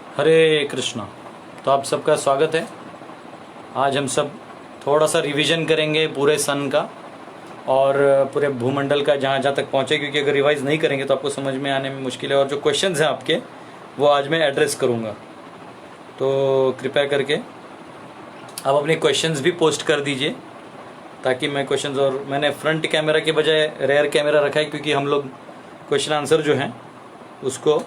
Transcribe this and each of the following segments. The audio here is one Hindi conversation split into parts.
हरे कृष्णा। तो आप सबका स्वागत है। आज हम सब थोड़ा सा रिवीजन करेंगे पूरे सन का और पूरे भूमंडल का जहाँ जहाँ तक पहुँचे, क्योंकि अगर रिवाइज नहीं करेंगे तो आपको समझ में आने में मुश्किल है। और जो क्वेश्चंस हैं आपके वो आज मैं एड्रेस करूँगा, तो कृपया करके आप अपने क्वेश्चंस भी पोस्ट कर दीजिए ताकि मैं क्वेश्चंस, और मैंने फ्रंट कैमरा के बजाय रेयर कैमरा रखा है क्योंकि हम लोग क्वेश्चन आंसर जो हैं उसको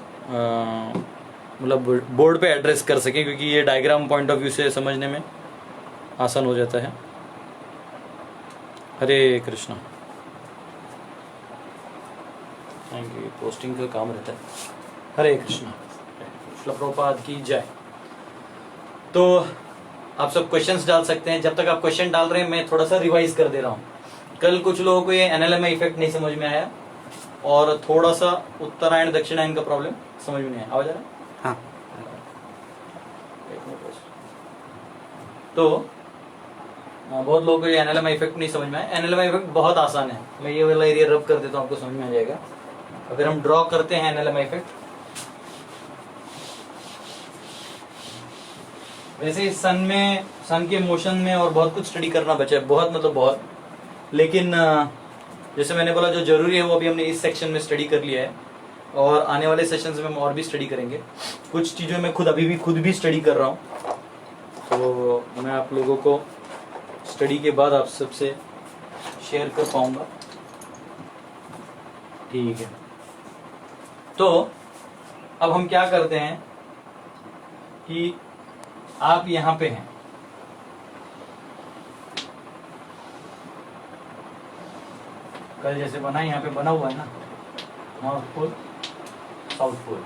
मतलब बोर्ड पे एड्रेस कर सकें, क्योंकि ये डायग्राम पॉइंट ऑफ व्यू से समझने में आसान हो जाता है। Hare Krishna. Thank you. Posting का काम रहता है। हरे कृष्णा। श्रील प्रभुपाद की जय। तो आप सब क्वेश्चंस डाल सकते हैं। जब तक आप क्वेश्चन डाल रहे हैं मैं थोड़ा सा रिवाइज कर दे रहा हूँ। कल कुछ लोगों को ये एनएलएम इफेक्ट नहीं समझ में आया और थोड़ा सा उत्तरायण दक्षिणायन का प्रॉब्लम समझ में नहीं आया। आवाज आ रहा है? हाँ। तो बहुत लोगों को ये एनएलएम इफेक्ट नहीं समझ में आया। एनएलएम इफेक्ट बहुत आसान है। मैं ये वाला एरिया रब कर देता हूँ, आपको समझ में आ जाएगा। अगर हम ड्रॉ करते हैं एनएलएम इफेक्ट, वैसे इस सन के मोशन में और बहुत कुछ स्टडी करना बचा है, बहुत मतलब बहुत। लेकिन जैसे मैंने बोला, जो जरूरी है वो अभी हमने इस सेक्शन में स्टडी कर लिया है और आने वाले सेशंस में हम और भी स्टडी करेंगे। कुछ चीज़ों में खुद भी स्टडी कर रहा हूँ, तो मैं आप लोगों को स्टडी के बाद आप सबसे शेयर कर पाऊंगा। ठीक है। तो अब हम क्या करते हैं कि आप यहाँ पे हैं, कल जैसे बना यहाँ पे बना हुआ है ना, नॉर्थ पोल साउथ पोल।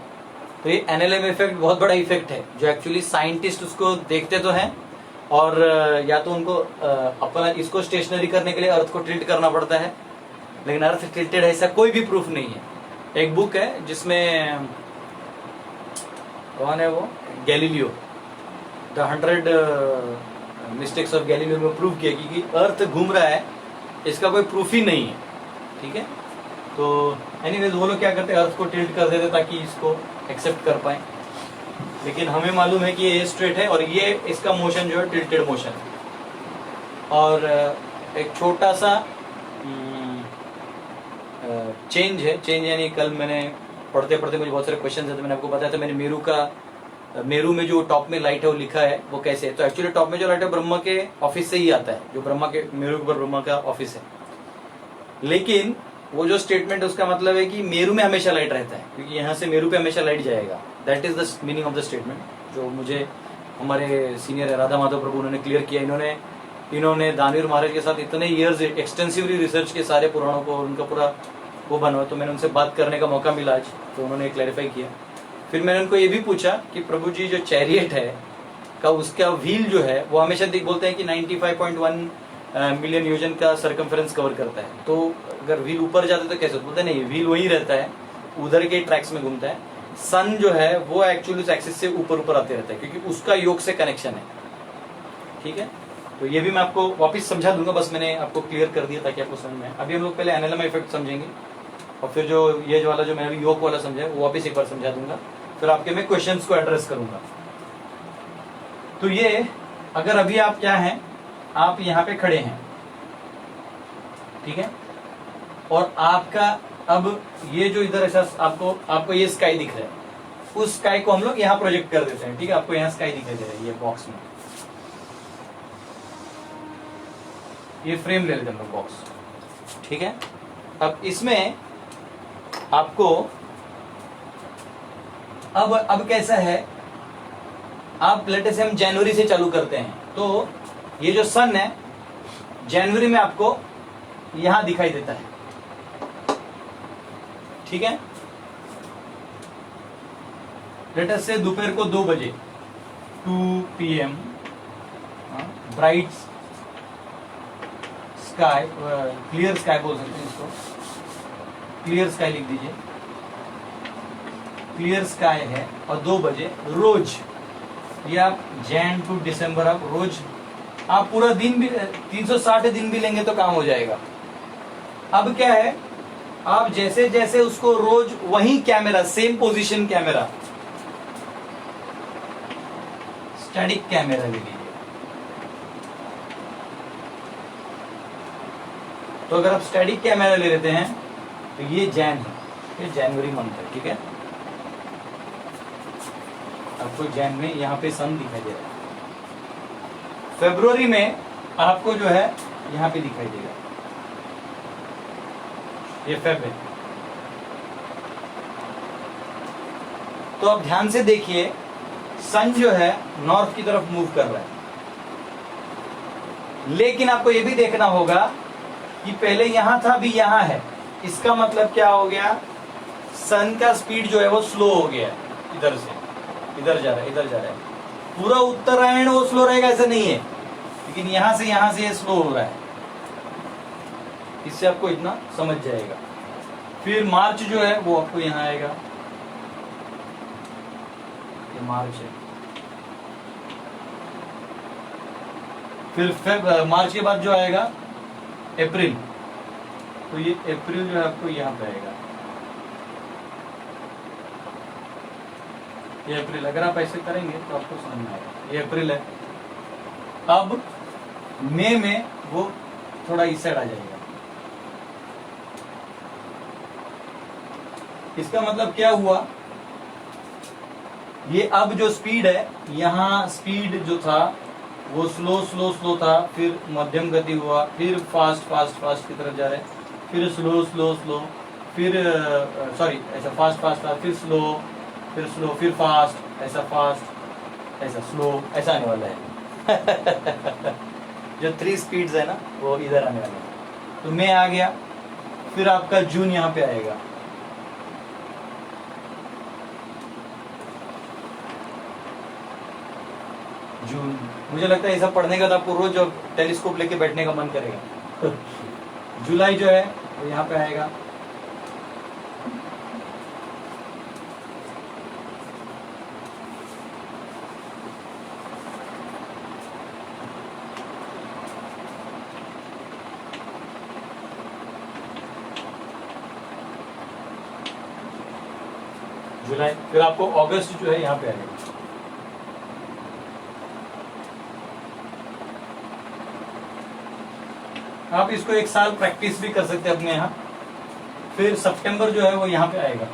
तो ये एनएलएम इफेक्ट बहुत बड़ा इफेक्ट है जो एक्चुअली साइंटिस्ट उसको देखते तो हैं, और या तो उनको अपना इसको स्टेशनरी करने के लिए अर्थ को टिल्ट करना पड़ता है, लेकिन अर्थ टिल्टेड ऐसा कोई भी प्रूफ नहीं है। एक बुक है जिसमें कौन है वो, Galileo, the 100 mistakes of Galileo में प्रूव किया कि अर्थ घूम रहा है, इसका कोई प्रूफ ही नहीं है। ठीक है। तो एनीवेज वो लोग क्या करते हैं, अर्थ को टिल्ट कर देते ताकि इसको एक्सेप्ट कर पाए, लेकिन हमें मालूम है कि ये स्ट्रेट है और ये इसका मोशन जो है टिल्टेड मोशन है। और एक छोटा सा चेंज है। चेंज यानी कल मैंने पढ़ते पढ़ते मुझे बहुत सारे क्वेश्चन थे, तो मैंने आपको बताया था। मैंने मेरू में जो टॉप में लाइट है वो लिखा है, वो कैसे है। तो एक्चुअली टॉप में जो लाइट है ब्रह्मा के ऑफिस से ही आता है, जो ब्रह्मा के मेरू के ऊपर ब्रह्मा का ऑफिस है। लेकिन वो जो स्टेटमेंट है उसका मतलब है कि मेरू में हमेशा लाइट रहता है, क्योंकि यहाँ से मेरू पे हमेशा लाइट जाएगा। That is the meaning of the statement, जो मुझे हमारे सीनियर राधा माधव प्रभु उन्होंने क्लियर किया। इन्होंने दानवीर महाराज के साथ इतने ईयर्स एक्सटेंसिवली रिसर्च के सारे पुराणों को, उनका पूरा वो बनवा, तो मैंने उनसे बात करने का मौका मिला आज, तो उन्होंने क्लैरिफाई किया। फिर मैंने उनको ये भी पूछा कि प्रभु जी जो चैरियट है का उसका व्हील जो है वो हमेशा बोलते हैं कि 95.1 मिलियन योजन का सर्कमफेरेंस कवर करता है। तो अगर व्हील ऊपर जाता है तो कैसे, बोलते नहीं, व्हील वही रहता है, उधर के ट्रैक्स में घूमता है। सन जो है वो एक्चुअली उस एक्सिस से ऊपर आते रहता है, क्योंकि उसका योग से कनेक्शन है। ठीक है। तो ये भी मैं आपको वापस समझा दूंगा, बस मैंने आपको क्लियर कर दिया ताकि आपको समझ में आए। अभी हम लोग पहले एनएलएम इफेक्ट समझेंगे और फिर जो ये वाला जो मैंने योग वाला समझा वो वापस एक बार समझा दूंगा, फिर आपके मैं क्वेश्चंस को एड्रेस करूंगा। तो ये अगर अभी आप क्या हैं, आप यहाँ पे खड़े हैं, ठीक है, और आपका अब ये जो इधर ऐसा आपको ये स्काई दिख रहा है, उस स्काई को हम लोग यहाँ प्रोजेक्ट कर देते हैं। ठीक है। आपको यहाँ स्काई दिखाई दे रहा है ये बॉक्स में, ये फ्रेम ले लेते हैं हम लोग बॉक्स। ठीक है। अब इसमें आपको अब कैसा है, आप लेटे से हम जनवरी से चालू करते हैं, तो ये जो सन है जनवरी में आपको यहां दिखाई देता है। ठीक है। लेटे से दोपहर को 2 बजे 2 PM bright sky, clear sky बोल सकते हैं इसको, क्लियर स्काई लिख दीजिए, क्लियर स्काई है। और 2 बजे रोज, ये आप जैन टू दिसंबर आप रोज, आप पूरा दिन भी 360 दिन भी लेंगे तो काम हो जाएगा। अब क्या है, आप जैसे जैसे उसको रोज वही camera, same position camera, static camera ले लीजिए। तो अगर आप स्टैटिक कैमरा ले लेते हैं तो ये जैन है, ये जनवरी मंथ है, ठीक है। आपको जैन में यहाँ पे सन दिखाई दे रहा है। फरवरी में आपको जो है यहाँ पे दिखाई देगा, ये फेब है। तो आप ध्यान से देखिए, सन जो है नॉर्थ की तरफ मूव कर रहा है, लेकिन आपको ये भी देखना होगा कि पहले यहां था, अभी यहां है। इसका मतलब क्या हो गया, सन का स्पीड जो है वो स्लो हो गया है, इधर से इधर जा रहा है, इधर जा रहा है। पूरा उत्तरायण वो स्लो रहेगा ऐसा नहीं है, लेकिन यहां से ये स्लो हो रहा है। इससे आपको इतना समझ जाएगा। फिर मार्च जो है वो आपको यहां आएगा, ये मार्च है। फिर मार्च के बाद जो आएगा अप्रैल, तो ये अप्रैल जो है आपको यहाँ पे आएगा, ये अप्रैल। अगर आप ऐसे करेंगे तो आपको समझ में आएगा, ये अप्रैल है। अब मई में वो थोड़ा इस साइड आ जाएगा। इसका मतलब क्या हुआ, ये अब जो स्पीड है, यहाँ स्पीड जो था वो स्लो स्लो स्लो था, फिर मध्यम गति हुआ, फिर फास्ट फास्ट फास्ट की तरफ जा रहे हैं, फिर स्लो स्लो स्लो, फिर सॉरी ऐसा फास्ट फास्ट फास्ट, फिर स्लो, फिर स्लो, फिर फास्ट, ऐसा फास्ट, ऐसा स्लो, ऐसा आने वाला है। जो 3 स्पीड्स है ना वो इधर आने वाले हैं। तो मई आ गया, फिर आपका जून यहाँ पे आएगा, जून। मुझे लगता है ये सब पढ़ने का तो आपको रोज टेलीस्कोप लेके बैठने का मन करेगा। जुलाई जो है वो यहाँ पे आएगा, जुलाई। फिर आपको अगस्त जो है यहाँ पे आएगा। आप इसको 1 साल प्रैक्टिस भी कर सकते हैं अपने यहाँ। फिर सितंबर जो है वो यहाँ पे आएगा।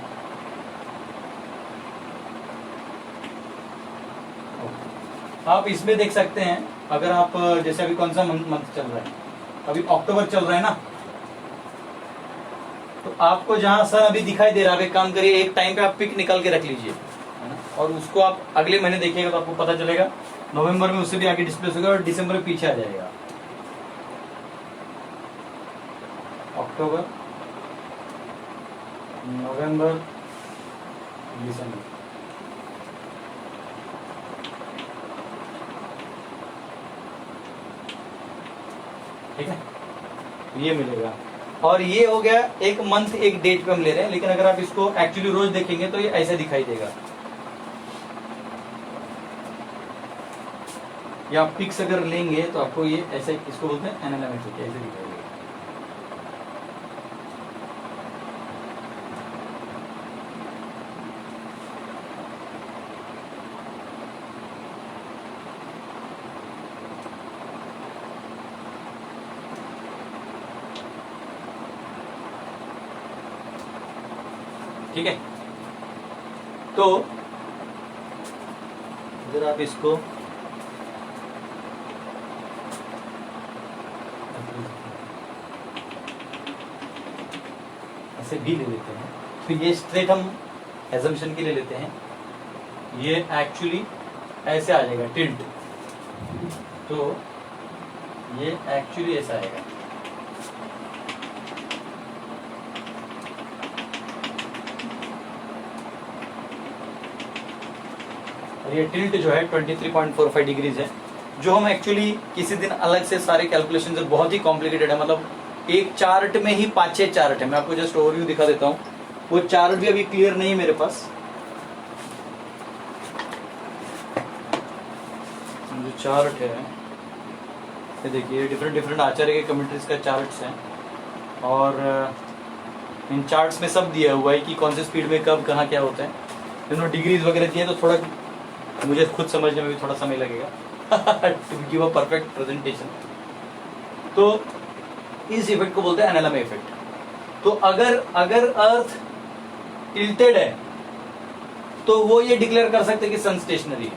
आप इसमें देख सकते हैं, अगर आप जैसे अभी कौन सा मंथ चल रहा है, अभी अक्टूबर चल रहा है ना, तो आपको जहां सन अभी दिखाई दे रहा है, एक काम करिए, एक टाइम पे आप पिक निकाल के रख लीजिए, है ना, और उसको आप अगले महीने देखिएगा तो आपको पता चलेगा। नवंबर में उससे भी आगे डिस्प्लेस होगा और दिसंबर में पीछे आ जाएगा। अक्टूबर, नवंबर, दिसंबर, ठीक है, ये मिलेगा। और ये हो गया एक मंथ एक डेट पे हम ले रहे हैं, लेकिन अगर आप इसको एक्चुअली रोज देखेंगे तो ये ऐसा दिखाई देगा। या आप पिक्स अगर लेंगे तो आपको ये ऐसे, इसको बोलते हैं एनालिटिक, ऐसे दिखाई देगा। ठीक है, तो अगर आप इसको ऐसे भी ले लेते हैं, तो ये स्ट्रेट हम एजम्पशन के लिए लेते हैं, ये एक्चुअली ऐसे आ जाएगा टिल्ट, तो ये एक्चुअली ऐसा आएगा। ये टिल्ट जो है 23.45 डिग्रीज है, जो हम एक्चुअली किसी दिन अलग से सारे कैलकुलेशन से, बहुत ही कॉम्प्लिकेटेड है, मतलब एक चार्ट में ही 5-6 चार्ट है। मैं आपको जस्ट ओवरव्यू दिखा देता हूँ, वो चार्ट भी अभी क्लियर नहीं है मेरे पास। जो चार्ट है ये देखिए, डिफरेंट डिफरेंट आचार्य के कमेंट्रीज का चार्ट्स हैं, और इन चार्ट्स में सब दिया हुआ है कि कौन से स्पीड में कब कहाँ क्या होता है। इन्होंने डिग्रीज वगैरह दिए, तो थोड़ा मुझे खुद समझने में भी थोड़ा समय लगेगा to give a perfect presentation. तो इस इफेक्ट को बोलते हैं एनालम इफेक्ट। तो अगर अर्थ टिल्टेड है तो वो ये डिक्लेयर कर सकते हैं कि सन स्टेशनरी है।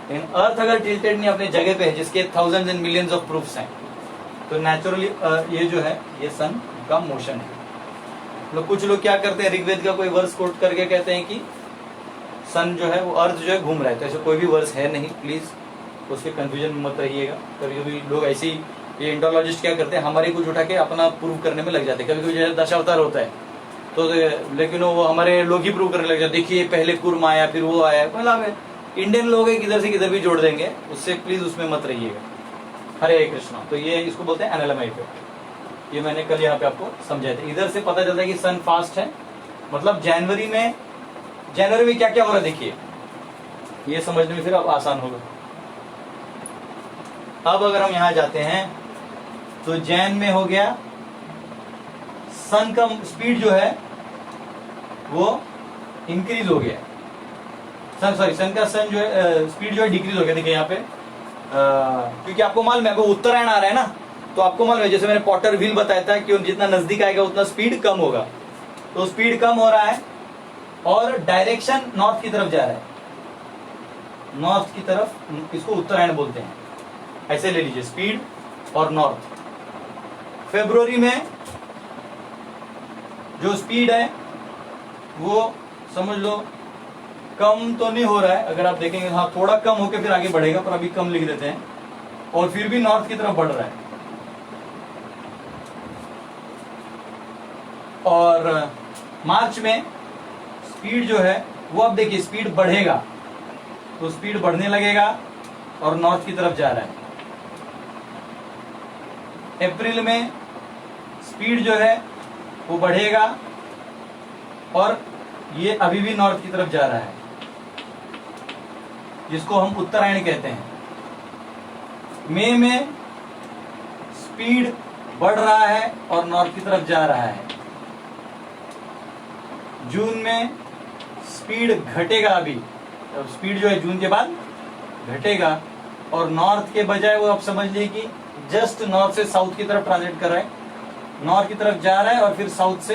लेकिन अर्थ अगर टिल्टेड नहीं अपने जगह पे है, जिसके thousands and millions of proofs हैं, तो नेचुरली ये जो है ये सन का मोशन है। मतलब कुछ लोग क्या करते हैं, ऋग्वेद का कोई वर्स कोट करके कहते हैं कि सन जो है वो अर्थ जो है घूम रहा है। तो ऐसा कोई भी वर्स है नहीं, प्लीज उसके कंफ्यूजन में मत रहिएगा। कभी कभी लोग ऐसे ही, ये इंडोलॉजिस्ट क्या करते हैं, हमारे कुछ उठा के अपना प्रूव करने में लग जाते हैं। कभी कभी जैसे दशावतार होता है तो लेकिन वो हमारे लोग ही प्रूव करने लग जाते, देखिए पहले कुर्म आया फिर वो आया। मतलब इंडियन लोग है, किधर से किधर भी जोड़ देंगे, उससे प्लीज उसमें मत रहिएगा। हरे कृष्णा। तो ये इसको बोलते हैं एनालम इफेक्ट। ये मैंने कल यहाँ पे आपको समझाया था। इधर से पता चलता है कि सन फास्ट है, मतलब जनवरी में क्या क्या हो रहा है देखिए, ये समझने में फिर अब आसान होगा। अब अगर हम यहां जाते हैं तो जैन में हो गया, सन का स्पीड जो है वो इंक्रीज हो गया। सन का जो है स्पीड जो है डिक्रीज हो गया। देखिए यहाँ पे क्योंकि आपको मालूम है वो उत्तरायण आ रहा है ना, तो आपको मालूम है, जैसे मैंने पॉटर व्हील बताया था कि जितना नजदीक आएगा उतना स्पीड कम होगा। तो स्पीड कम हो रहा है और डायरेक्शन नॉर्थ की तरफ जा रहा है, नॉर्थ की तरफ। इसको उत्तरायण बोलते हैं, ऐसे ले लीजिए, स्पीड और नॉर्थ। फरवरी में जो स्पीड है वो समझ लो कम तो नहीं हो रहा है, अगर आप देखेंगे हाँ थोड़ा कम होकर फिर आगे बढ़ेगा, पर अभी कम लिख देते हैं, और फिर भी नॉर्थ की तरफ बढ़ रहा है। और मार्च में स्पीड जो है वो अब देखिए स्पीड बढ़ेगा, तो स्पीड बढ़ने लगेगा और नॉर्थ की तरफ जा रहा है। अप्रैल में स्पीड जो है वो बढ़ेगा और ये अभी भी नॉर्थ की तरफ जा रहा है, जिसको हम उत्तरायण कहते हैं। मई में स्पीड बढ़ रहा है और नॉर्थ की तरफ जा रहा है। जून में स्पीड घटेगा, अभी स्पीड जो है जून के बाद घटेगा और नॉर्थ के बजाय वो आप समझ लीजिए कि जस्ट नॉर्थ से साउथ की तरफ ट्रांजिट कर रहा है, नॉर्थ की तरफ जा रहा है और फिर साउथ से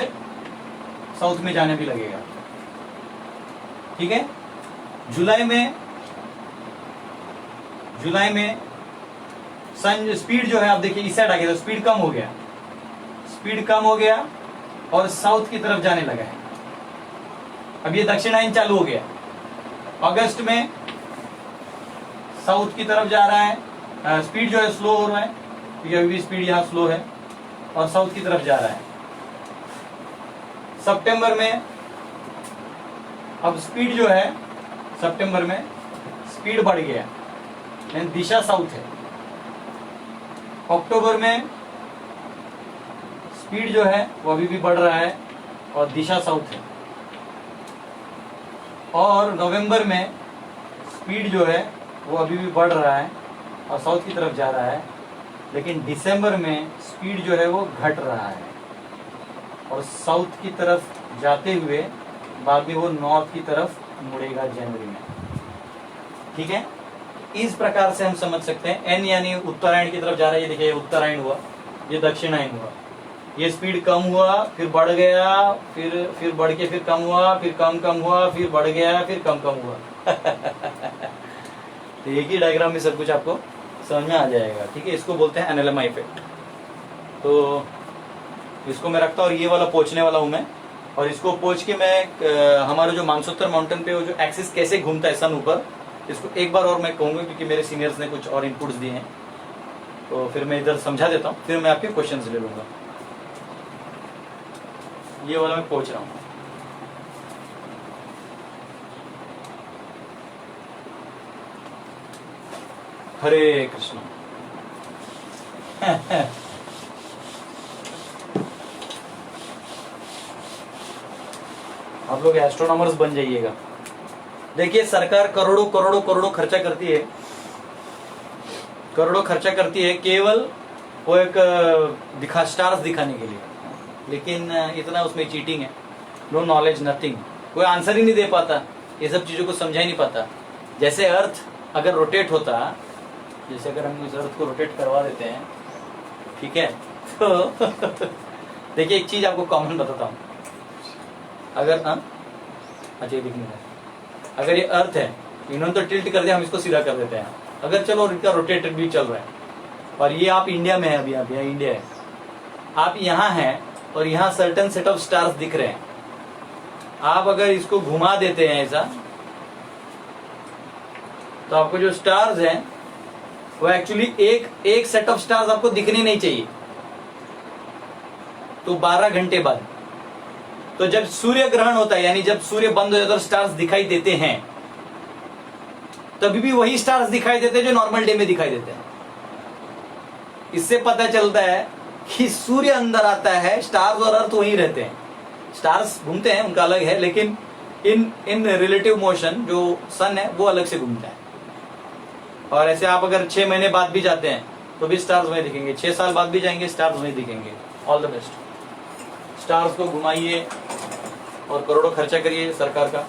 साउथ में जाने भी लगेगा। ठीक है। जुलाई में सन स्पीड जो है आप देखिए इस साइड आ गया, तो स्पीड कम हो गया और साउथ की तरफ जाने लगा है। अब ये दक्षिणायन चालू हो गया। अगस्त में साउथ की तरफ जा रहा है, स्पीड जो है स्लो हो रहा है, क्योंकि अभी भी स्पीड यहाँ स्लो है और साउथ की तरफ जा रहा है। सितंबर में अब स्पीड जो है, सितंबर में स्पीड बढ़ गया, दिशा साउथ है। अक्टूबर में स्पीड जो है वो अभी भी बढ़ रहा है और दिशा साउथ है। और नवंबर में स्पीड जो है वो अभी भी बढ़ रहा है और साउथ की तरफ जा रहा है। लेकिन दिसंबर में स्पीड जो है वो घट रहा है और साउथ की तरफ जाते हुए बाद में वो नॉर्थ की तरफ मुड़ेगा जनवरी में। ठीक है। इस प्रकार से हम समझ सकते हैं। एन यानी उत्तरायण की तरफ जा रहा है, ये देखिए ये उत्तरायण हुआ, ये दक्षिणायन हुआ। ये स्पीड कम हुआ फिर बढ़ गया, फिर बढ़ के फिर कम हुआ, फिर कम हुआ, फिर बढ़ गया, फिर कम हुआ तो एक ही डायग्राम में सब कुछ आपको समझ में आ जाएगा। ठीक है। इसको बोलते हैं एनालेमा इफेक्ट। तो इसको मैं रखता हूँ और ये वाला पोंछने वाला हूं मैं, और इसको पोंछ के मैं हमारा जो मानसोत्तर माउंटेन पे वो जो एक्सिस कैसे घूमता है सन ऊपर, इसको एक बार और मैं कहूंगा, क्योंकि मेरे सीनियर्स ने कुछ और इनपुट्स दिए हैं। तो फिर मैं इधर समझा देता हूँ, फिर मैं आपके क्वेश्चंस ले लूंगा। ये वाला मैं पोंछ रहा हूँ। हरे कृष्ण आप लोग एस्ट्रोनॉमर्स बन जाइएगा। देखिए सरकार करोड़ों खर्चा करती है, केवल वो एक स्टार्स दिखाने के लिए। लेकिन इतना उसमें चीटिंग है, नो नॉलेज नथिंग। कोई आंसर ही नहीं दे पाता, ये सब चीजों को समझा ही नहीं पाता। जैसे अर्थ अगर रोटेट होता, जैसे अगर हम इस अर्थ को रोटेट करवा देते हैं, ठीक है, तो देखिए एक चीज आपको कॉमन बताता हूँ। अगर अच्छा ये दिखने है, अगर ये अर्थ है, इन्होंने तो टिल्ट कर दिया, हम इसको सीधा कर देते हैं। अगर चलो इनका रोटेटर भी चल रहा है और ये आप इंडिया में है, अभी आप यहाँ इंडिया है, आप यहाँ हैं और यहाँ सर्टेन सेट ऑफ स्टार्स दिख रहे हैं। आप अगर इसको घुमा देते हैं ऐसा, तो आपको जो स्टार्स हैं वो एक्चुअली एक सेट ऑफ स्टार्स आपको दिखने नहीं चाहिए। तो 12 घंटे बाद, तो जब सूर्य ग्रहण होता है, यानी जब सूर्य बंद हो जाता है तो स्टार्स दिखाई देते हैं, तभी भी वही स्टार्स दिखाई देते हैं जो नॉर्मल डे में दिखाई देते हैं। इससे पता चलता है कि सूर्य अंदर आता है, स्टार्स और अर्थ वहीं रहते हैं। स्टार्स घूमते हैं, उनका अलग है, लेकिन इन रिलेटिव मोशन जो सन है वो अलग से घूमता है। और ऐसे आप अगर 6 महीने बाद भी जाते हैं तो भी स्टार्स वहीं दिखेंगे, 6 साल बाद भी जाएंगे स्टार्स वहीं दिखेंगे। All the best. स्टार्स को घुमाइए और करोड़ों खर्चा करिए सरकार का,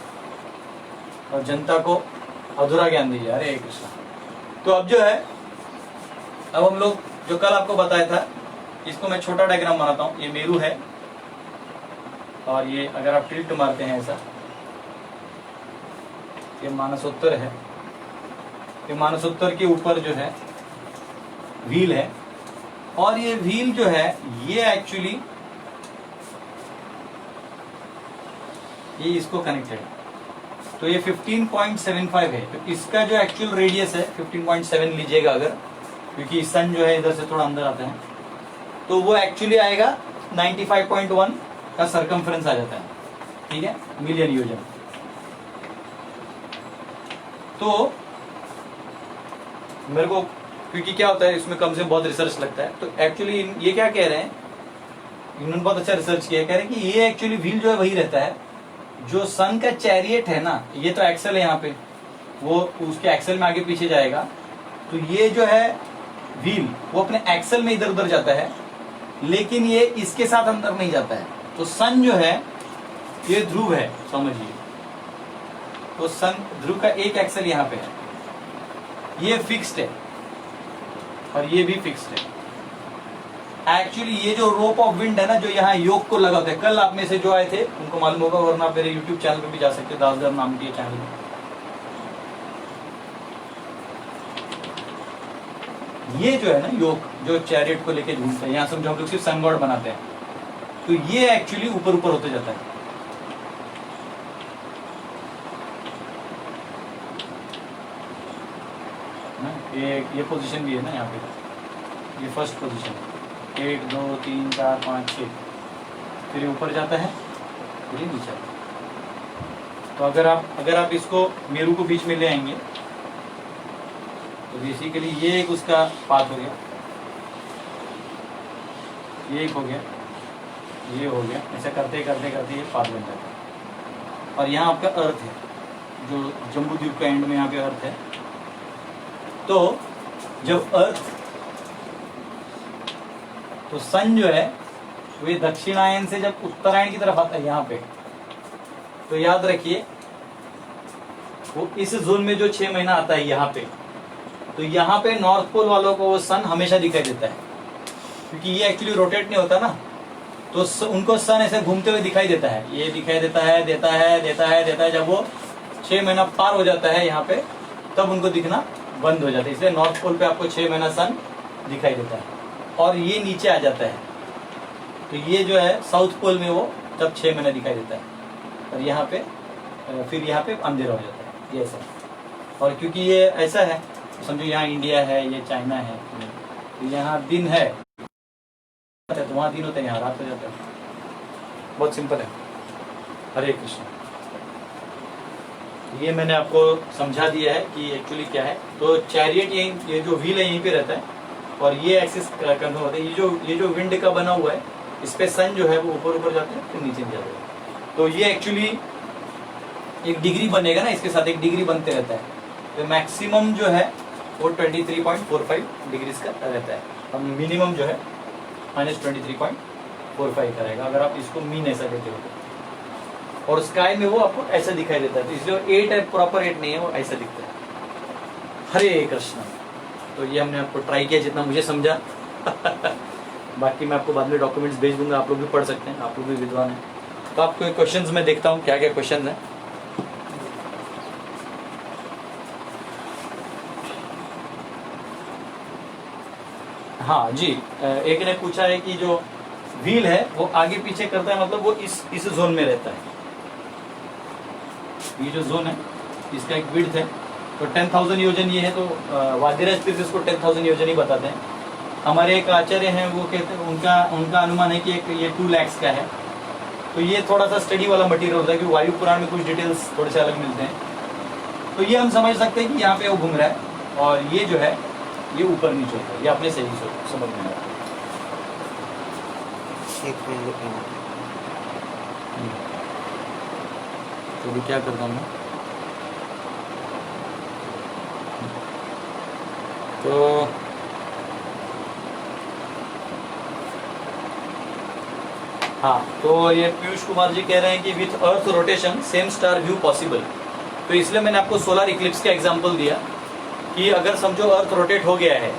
और जनता को अधूरा ज्ञान दीजिए। हरे कृष्णा। तो अब जो है, अब हम लोग जो कल आपको बताया था, इसको मैं छोटा डायग्राम बनाता हूं। ये मेरू है और ये अगर आप टिल्ट मारते हैं ऐसा, ये मानसोत्तर है। ये मानसोत्तर के ऊपर जो है व्हील है, और ये व्हील जो है ये एक्चुअली ये इसको कनेक्टेड है। तो ये 15.75 है, तो इसका जो एक्चुअल रेडियस है 15.7 लीजिएगा अगर, क्योंकि सन जो है इधर से थोड़ा अंदर आता है, तो वो एक्चुअली आएगा 95.1 का सरकमफ्रेंस आ जाता है, ठीक है, मिलियन योजन। तो मेरे को, क्योंकि क्या होता है इसमें कम से बहुत रिसर्च लगता है, तो एक्चुअली ये क्या कह रहे हैं, इन्होंने बहुत अच्छा रिसर्च किया, कह रहे हैं कि ये एक्चुअली व्हील जो है वही रहता है जो सन का चैरियट है ना, ये तो एक्सेल है यहाँ पे, वो उसके एक्सेल में आगे पीछे जाएगा, तो ये जो है व्हील वो अपने एक्सेल में इधर उधर जाता है, लेकिन ये इसके साथ अंदर नहीं जाता है। तो सन जो है ये ध्रुव है, समझिए। तो सन ध्रुव का एक एक्सेल यहाँ पे है, ये फिक्स्ड है और ये भी फिक्स्ड है। एक्चुअली ये जो रोप ऑफ विंड है ना, जो यहाँ योग को लगाते हैं, कल आप में से जो आए थे उनको मालूम होगा, वरना आप मेरे यूट्यूब चैनल पे भी जा सकते हैं, दासगर नाम के चैनल में। ये जो है ना योग, जो चैरियट को लेके घूमते हैं, यहाँ समझो हम लोग सिर्फ सन गॉड बनाते हैं, तो ये एक्चुअली ऊपर ऊपर होते जाता है। ये पोजीशन भी है ना यहाँ पे, ये फर्स्ट पोजीशन, 1 2 3 4 5 6, फिर ये ऊपर जाता है, फिर ये नीचे आता है। तो अगर आप इसको मेरू को बीच में ले आएंगे, तो बेसिकली ये एक उसका पाथ हो गया, ये एक हो गया, ये हो गया, ऐसा करते करते करते ये पाथ बन जाता है। और यहाँ आपका अर्थ है, जो जम्बू द्वीप का एंड में यहाँ पे अर्थ है। तो जब अर्थ, तो सन जो है वो ये दक्षिणायन से जब उत्तरायण की तरफ आता है यहाँ पे, तो याद रखिए वो इस जोन में जो 6 महीना आता है यहाँ पे, तो यहाँ पे नॉर्थ पोल वालों को वो सन हमेशा दिखाई देता है, क्योंकि ये एक्चुअली रोटेट नहीं होता ना, तो उनको सन ऐसे घूमते हुए दिखाई देता है, ये दिखाई देता है, देता है, देता है, देता है। जब वो 6 महीना पार हो जाता है यहाँ पे, तब उनको दिखना बंद हो जाता है। इसलिए नॉर्थ पोल पे आपको 6 महीना सन दिखाई देता है, और ये नीचे आ जाता है, तो ये जो है साउथ पोल में वो तब 6 महीना दिखाई देता है, और यहाँ पे फिर यहाँ पे अंधेरा हो जाता है, ये ऐसा। और क्योंकि ये ऐसा है, समझो यहाँ इंडिया है, ये चाइना है, तो यहाँ दिन है तो वहाँ दिन होता है, यहाँ रात हो जाता है। बहुत सिंपल है। हरे कृष्ण। ये मैंने आपको समझा दिया है कि एक्चुअली क्या है। तो चैरियट ये जो व्हील है यहीं पे रहता है, और ये एक्सिस कंट्रोल होता है। ये जो विंड का बना हुआ है, इस पे सन जो है वो ऊपर ऊपर जाते हैं, फिर नीचे जाते हैं। तो ये एक्चुअली एक डिग्री बनेगा ना, इसके साथ एक डिग्री बनते रहता है। तो मैक्सिमम जो है वो 23.45 डिग्रीज का रहता है, और मिनिमम जो है -23.45 का रहेगा, अगर आप इसको मीन ऐसा देते हो। और स्काई में वो आपको ऐसा दिखाई देता है, तो इसलिए 8 है, प्रॉपर 8 नहीं है, वो ऐसा दिखता है। हरे कृष्ण। तो ये हमने आपको ट्राई किया जितना मुझे समझा। बाकी मैं आपको बाद में डॉक्यूमेंट्स भेज दूंगा, आप लोग भी पढ़ सकते हैं, आप लोग भी विद्वान हैं। तो आपको क्वेश्चंस में देखता हूँ क्या क्या क्वेश्चंस हैं। हाँ जी, एक ने पूछा है कि जो व्हील है वो आगे पीछे करता है, मतलब वो इस जोन में रहता है। ये जो जोन है इसका एक विड्थ है, तो 10,000 योजन ये है, तो वादिराज तीर्थ इसको 10,000 योजन ही बताते हैं। हमारे एक आचार्य हैं वो कहते हैं, उनका अनुमान है कि ये 2 lakhs का है। तो ये थोड़ा सा स्टडी वाला मटेरियल होता है कि वायु पुराण में कुछ डिटेल्स थोड़े से अलग मिलते हैं। तो ये हम समझ सकते हैं कि यहाँ पे वो घूम रहा है और ये जो है ये ऊपर नीचे होता है, ये आपने सही समझ में आया। तो भी क्या करता हूँ मैं, तो हाँ, तो ये पीयूष कुमार जी कह रहे हैं कि with earth rotation same star view possible. तो इसलिए मैंने आपको सोलर इक्लिप्स का एग्जांपल दिया कि अगर समझो अर्थ रोटेट हो गया है,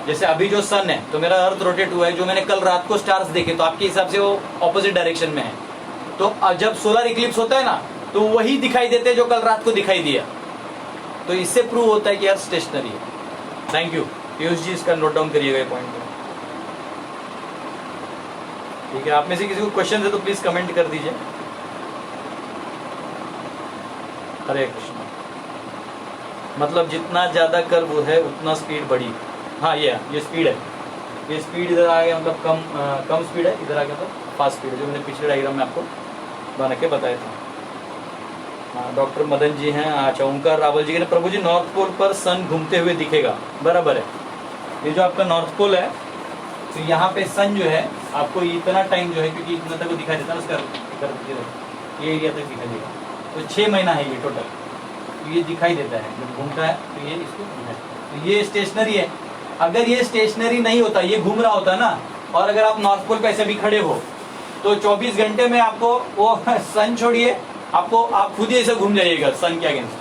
जैसे अभी जो सन है तो मेरा अर्थ रोटेट हुआ है, जो मैंने कल रात को स्टार्स देखे तो आपके हिसाब से वो ऑपोजिट डायरेक्शन में है। तो जब सोलर इक्लिप्स होता है ना तो वही दिखाई देते हैं जो कल रात को दिखाई दिया। तो इससे प्रूव होता है कि अर्थ स्टेशनरी है। थैंक यू पीयूष जी, इसका नोट डाउन करिएगा ये पॉइंट। ठीक है, आप में से किसी को क्वेश्चन है तो प्लीज कमेंट कर दीजिए। हरे कृष्ण। मतलब जितना ज्यादा कर्व है उतना स्पीड बढ़ी। हाँ ये स्पीड है, ये स्पीड इधर आ गया, मतलब कम स्पीड है, इधर आ गया तो फास्ट स्पीड है, जो मैंने पिछले डायग्राम में आपको बना के बताया था। हाँ, डॉक्टर मदन जी हैं। अच्छा, ओंकार रावल जी ने प्रभु जी नॉर्थ पोल पर सन घूमते हुए दिखेगा, बराबर है। ये जो आपका नॉर्थ पोल है तो यहाँ पे सन जो है आपको इतना टाइम जो है, क्योंकि इतना तक दिखाई देता है उसका, ये एरिया तक दिखाई देगा, तो 6 महीना है ये टोटल। तो ये दिखाई देता है जब घूमता है, तो ये इसको तो ये स्टेशनरी है। अगर ये स्टेशनरी नहीं होता, ये घूम रहा होता ना, और अगर आप नॉर्थ पोल पे ऐसे भी खड़े हो तो 24 घंटे में आपको वो सन छोड़िए, आप खुद ही ऐसे घूम जाइएगा सन के अगेंस्ट।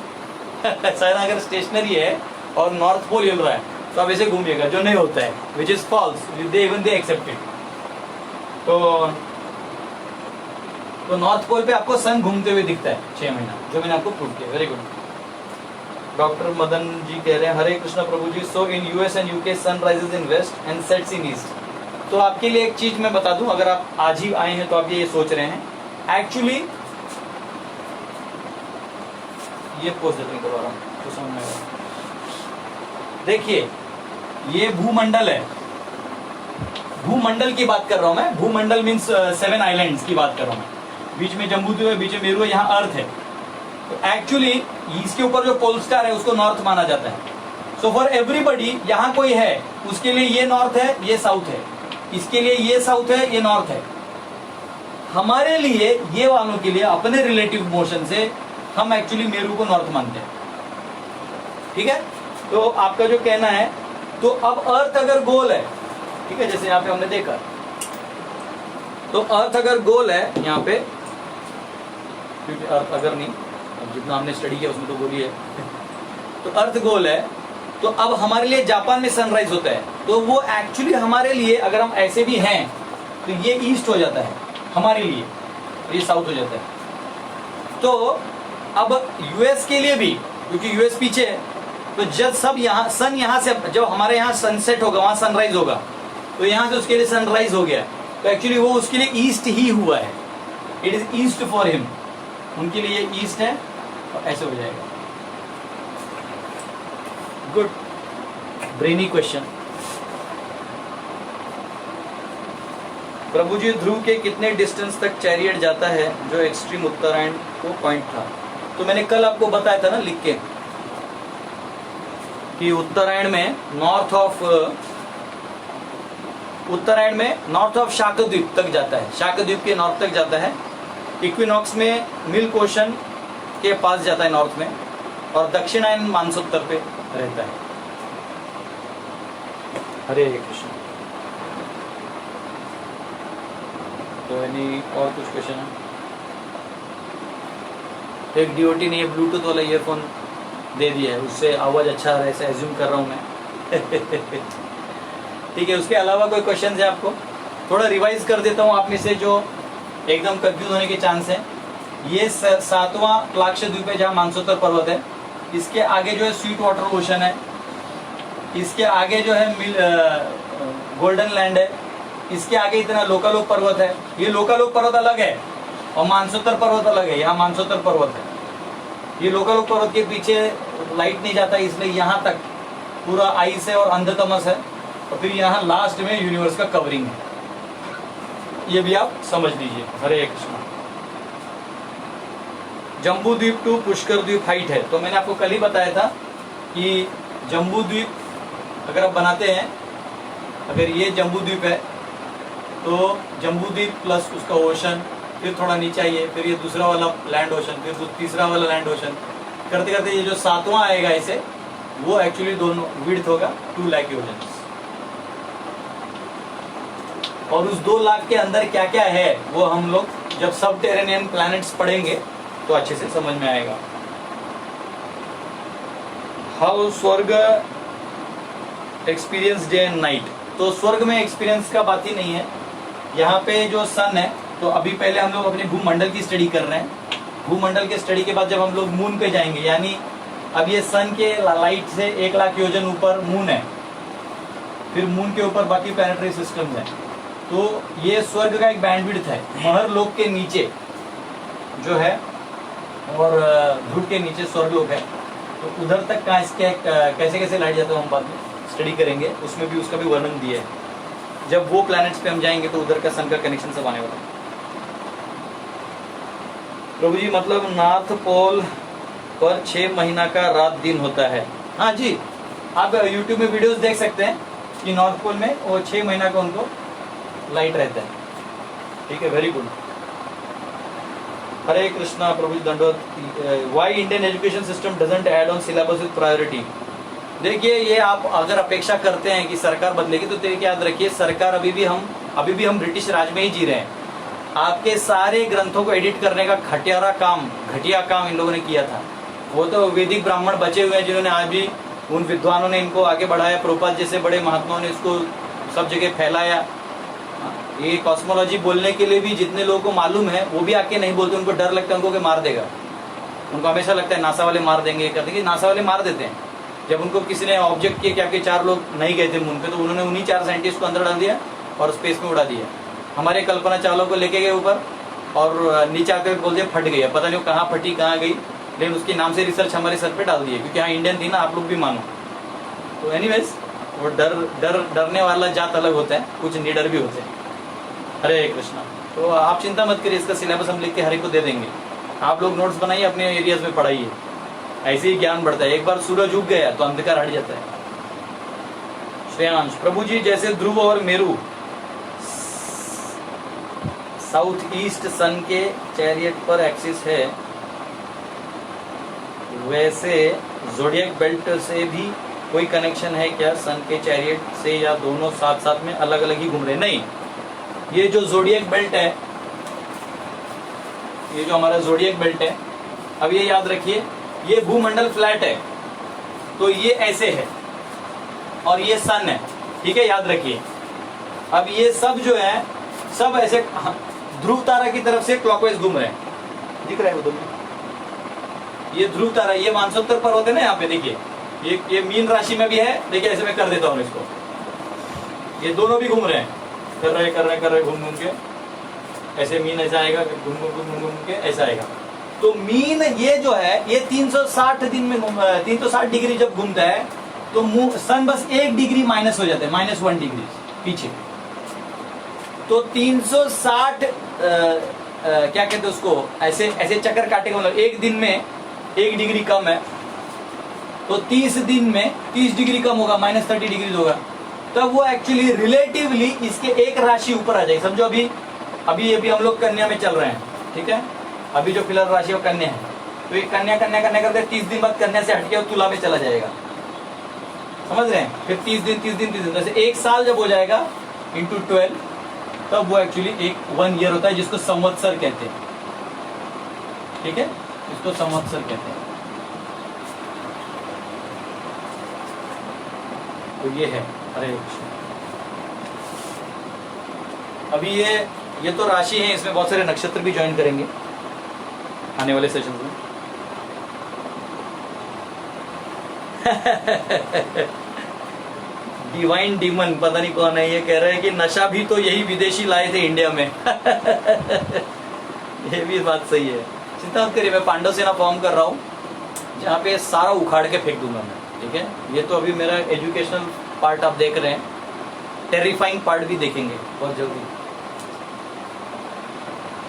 सन अगर स्टेशनरी है और नॉर्थ पोल हिल रहा है तो आप ऐसे घूमिएगा, जो नहीं होता है, which is false, they accepted. तो नॉर्थ पोल पे आपको सन घूमते हुए दिखता है 6 महीना, जो मैंने आपको प्रूव किया। Very good. Doctor Madan ji कह रहे हैं हरे कृष्णा प्रभु जी, so in US and UK sun rises in west and sets in east. तो आपके लिए एक चीज मैं बता दूं, अगर आप आज ही आए हैं तो आप ये सोच रहे हैं, एक्चुअली ये पोस्ट करवा रहा हूं तो समझ में आएगा। देखिए ये भूमंडल है, भूमंडल की बात कर रहा हूं मैं। भूमंडल मीन्स 7 आइलैंड्स की बात कर रहा हूं मैं। बीच में जम्बूद्वीप है, बीच में मेरू है, यहाँ अर्थ है। तो एक्चुअली इसके ऊपर जो पोल स्टार है उसको नॉर्थ माना जाता है। सो फॉर एवरीबडी, यहाँ कोई है उसके लिए ये नॉर्थ है, ये साउथ है, इसके लिए ये साउथ है, ये नॉर्थ है। हमारे लिए, ये वालों के लिए, अपने रिलेटिव मोशन से हम एक्चुअली मेरू को नॉर्थ मानते हैं। ठीक है, तो आपका जो कहना है, तो अब अर्थ अगर गोल है, ठीक है, जैसे यहाँ पे हमने देखा, तो अर्थ अगर गोल है यहाँ पे, क्योंकि अर्थ अगर नहीं, अब जितना हमने स्टडी किया उसमें तो गोल ही है। तो अर्थ गोल है, तो अब हमारे लिए जापान में सनराइज होता है, तो वो एक्चुअली हमारे लिए, अगर हम ऐसे भी हैं तो ये ईस्ट हो जाता है हमारे लिए, ये साउथ हो जाता है। तो अब यूएस के लिए भी, क्योंकि यूएस पीछे है, तो जब सब यहाँ सन, यहाँ से जब हमारे यहाँ सनसेट होगा, वहां सनराइज होगा, तो यहाँ से उसके लिए सनराइज हो गया, तो एक्चुअली वो उसके लिए ईस्ट ही हुआ है। It is east for him, उनके लिए ईस्ट है, और ऐसे हो जाएगा। Good, brainy question. प्रभु जी ध्रुव के कितने डिस्टेंस तक चैरियट जाता है, जो एक्सट्रीम उत्तरायण को पॉइंट था? तो मैंने कल आपको बताया था ना लिख के, कि उत्तरायण में नॉर्थ ऑफ शाकद्वीप तक जाता है, शाकद्वीप के नॉर्थ तक जाता है। इक्विनॉक्स में मिल्क ओशन के पास जाता है नॉर्थ में, और दक्षिणायन मानसोत्तर पे रहता है। हरे कृष्ण। तो यानी और कुछ क्वेश्चन है? तो एक DOT ने ये ब्लूटूथ वाला ईयरफोन दे दिया है, उससे आवाज़ अच्छा आ रहा है, ऐसा एज्यूम कर रहा हूँ मैं। ठीक है, उसके अलावा कोई क्वेश्चन है आपको? थोड़ा रिवाइज कर देता हूँ आप में से जो एकदम कंफ्यूज होने के चांस है। ये 7वां प्लाक्षद्वीप है जहाँ मानसोत्तर पर्वत है। इसके आगे जो है स्वीट वाटर ओशन है। इसके आगे जो है गोल्डन लैंड है। इसके आगे इतना लोकालोक पर्वत है। ये लोकालोक पर्वत अलग है और मानसोत्तर पर्वत अलग है। यहाँ मानसोत्तर पर्वत है। ये लोकालोक पर्वत के पीछे लाइट नहीं जाता, इसलिए यहाँ तक पूरा आइस है और अंधतमस है। और फिर यहाँ लास्ट में यूनिवर्स का कवरिंग है। ये भी आप समझ लीजिए। हरे कृष्णा। जम्बू द्वीप टू पुष्कर द्वीप हाइट है। तो मैंने आपको कल ही बताया था कि जम्बू द्वीप अगर आप बनाते हैं, अगर ये जम्बू द्वीप है तो जम्बू द्वीप प्लस उसका ओशन, फिर थोड़ा नीचे आइए, फिर ये दूसरा वाला लैंड ओशन, फिर तीसरा वाला लैंड ओशन, करते करते ये जो 7वां आएगा इसे, वो एक्चुअली दोनों विड्थ होगा 2 लाख ओशन। और उस 2 लाख के अंदर क्या क्या है वो हम लोग जब सब टेरेनियन प्लैनेट्स पढ़ेंगे तो अच्छे से समझ में आएगा। हाउ स्वर्ग एक्सपीरियंस डे एंड नाइट। तो स्वर्ग में एक्सपीरियंस का बात ही नहीं है। यहाँ पे जो सन है, तो अभी पहले हम लोग अपने भूमंडल की स्टडी कर रहे हैं। भूमंडल के स्टडी के बाद जब हम लोग मून पे जाएंगे, यानी अब ये सन के लाइट से 1 लाख योजन ऊपर मून है, फिर मून के ऊपर बाकी प्लैनेटरी सिस्टम्स हैं। तो ये स्वर्ग का एक बैंडविड्थ है। महर लोक के नीचे जो है और ध्रुव के नीचे स्वर्गलोक है। तो उधर तक कैसे कैसे लाइट जाता है हम बाद में स्टडी करेंगे, उसमें भी उसका भी वर्णन दिया है। जब वो प्लैनेट्स पे हम जाएंगे तो उधर का सन का कनेक्शन सब आने वाला है। प्रभु जी मतलब नॉर्थ पोल पर 6 महीना का रात दिन होता है। हाँ जी, आप यूट्यूब में वीडियोस देख सकते हैं कि नॉर्थ पोल में वो 6 महीना का उनको लाइट रहता है। ठीक है, वेरी गुड। हरे कृष्णा। प्रभु जी दंडवत। Why Indian education system doesn't add on syllabus with priority. देखिए, ये आप अगर अपेक्षा करते हैं कि सरकार बदलेगी तो देखिए याद रखिए, सरकार अभी भी हम ब्रिटिश राज में ही जी रहे हैं। आपके सारे ग्रंथों को एडिट करने का घटिया काम इन लोगों ने किया था। वो तो वैदिक ब्राह्मण बचे हुए हैं जिन्होंने आज भी, उन विद्वानों ने इनको आगे बढ़ाया। प्रभुपाद जैसे बड़े महात्माओं ने इसको सब जगह फैलाया। ये कॉस्मोलॉजी बोलने के लिए भी जितने लोगों को मालूम है वो भी आके नहीं बोलते। उनको डर लगता है उनको कि मार देगा। उनको हमेशा लगता है नासा वाले मार देंगे, कर देंगे। नासा वाले मार देते हैं। जब उनको किसी ने ऑब्जेक्ट किया कि आपके 4 लोग नहीं गए थे मून पे, तो उन्होंने उन्हीं 4 साइंटिस्ट को अंदर डाल दिया और स्पेस में उड़ा दिया। हमारे कल्पना चावला को लेके गए ऊपर और नीचे आकर बोल दिया फट गई। पता नहीं वो कहाँ फटी कहाँ गई, लेकिन उसके नाम से रिसर्च हमारे सर पे डाल दिए, क्योंकि यहाँ इंडियन थी ना, आप लोग भी मानो। तो एनीवेज, वो डरने वाला जात अलग होता है, कुछ निडर भी होते हैं। हरे कृष्णा। तो आप चिंता मत करिए, इसका सिलेबस हम लिख के हर एक को दे देंगे। आप लोग नोट्स बनाइए, अपने एरियाज में पढ़ाइए, ऐसे ही ज्ञान बढ़ता है। एक बार सूरज उग गया तो अंधकार हट जाता है। श्रेयांश। प्रभु जी जैसे ध्रुव और मेरू साउथ ईस्ट सन के चैरियट पर एक्सिस है, वैसे ज़ोडिएक बेल्ट से भी कोई कनेक्शन है क्या सन के चैरियट से, या दोनों साथ साथ में अलग अलग ही घूम रहे? नहीं, ये जो ज़ोडिएक बेल्ट है, ये जो हमारा ज़ोडिएक बेल्ट है, अब ये याद रखिए, ये भूमंडल फ्लैट है तो ये ऐसे है और ये सन है। ठीक है, याद रखिए। अब ये सब जो है सब ऐसे ध्रुव तारा की तरफ से क्लॉकवाइज घूम रहे हैं। दिख रहा है वो दोनों? ये ध्रुव तारा, ये मानसोत्तर पर्वत है ना, यहाँ पे देखिए, ये मीन राशि में भी है। देखिए ऐसे मैं कर देता हूँ इसको, ये दोनों भी घूम रहे हैं, कर रहे घूम घूम के। ऐसे मीन ऐसा आएगा, घूम घूम के ऐसा आएगा। तो मीन ये जो है ये 360 दिन में 360 डिग्री जब घूमता है तो सन बस 1 डिग्री माइनस हो जाता है, -1 डिग्री पीछे। तो 360 क्या कहते हैं उसको, ऐसे ऐसे चक्कर काटेगा, मतलब एक दिन में 1 डिग्री कम है तो 30 दिन में 30 डिग्री कम होगा, -30 डिग्री होगा। तब वो एक्चुअली रिलेटिवली इसके एक राशि ऊपर आ जाएगी। समझो अभी हम लोग कन्या में चल रहे हैं। ठीक है, अभी जो फिलहाल राशि वो कन्या है, तो ये कन्या करते 30 दिन बाद कन्या से हटके तुला में चला जाएगा। समझ रहे हैं? फिर 30 दिन जैसे 1 साल जब हो जाएगा इंटू 12, तब वो एक्चुअली 1 ईयर होता है, जिसको संवत्सर कहते हैं। ठीक है, इसको संवत्सर कहते हैं। तो ये है। हरे कृष्ण। अभी ये तो राशि है, इसमें बहुत सारे नक्षत्र भी ज्वाइन करेंगे आने वाले सेशन में। डिवाइन डीमन पता नहीं कौन है, ये कह रहे हैं कि नशा भी तो यही विदेशी लाए थे इंडिया में। ये भी बात सही है। चिंता मत करिए, मैं पांडव सेना फॉर्म कर रहा हूँ जहाँ पे सारा उखाड़ के फेंक दूंगा मैं, ठीक है। ये तो अभी मेरा एजुकेशनल पार्ट आप देख रहे हैं, टेरिफाइंग पार्ट भी देखेंगे बहुत जल्दी।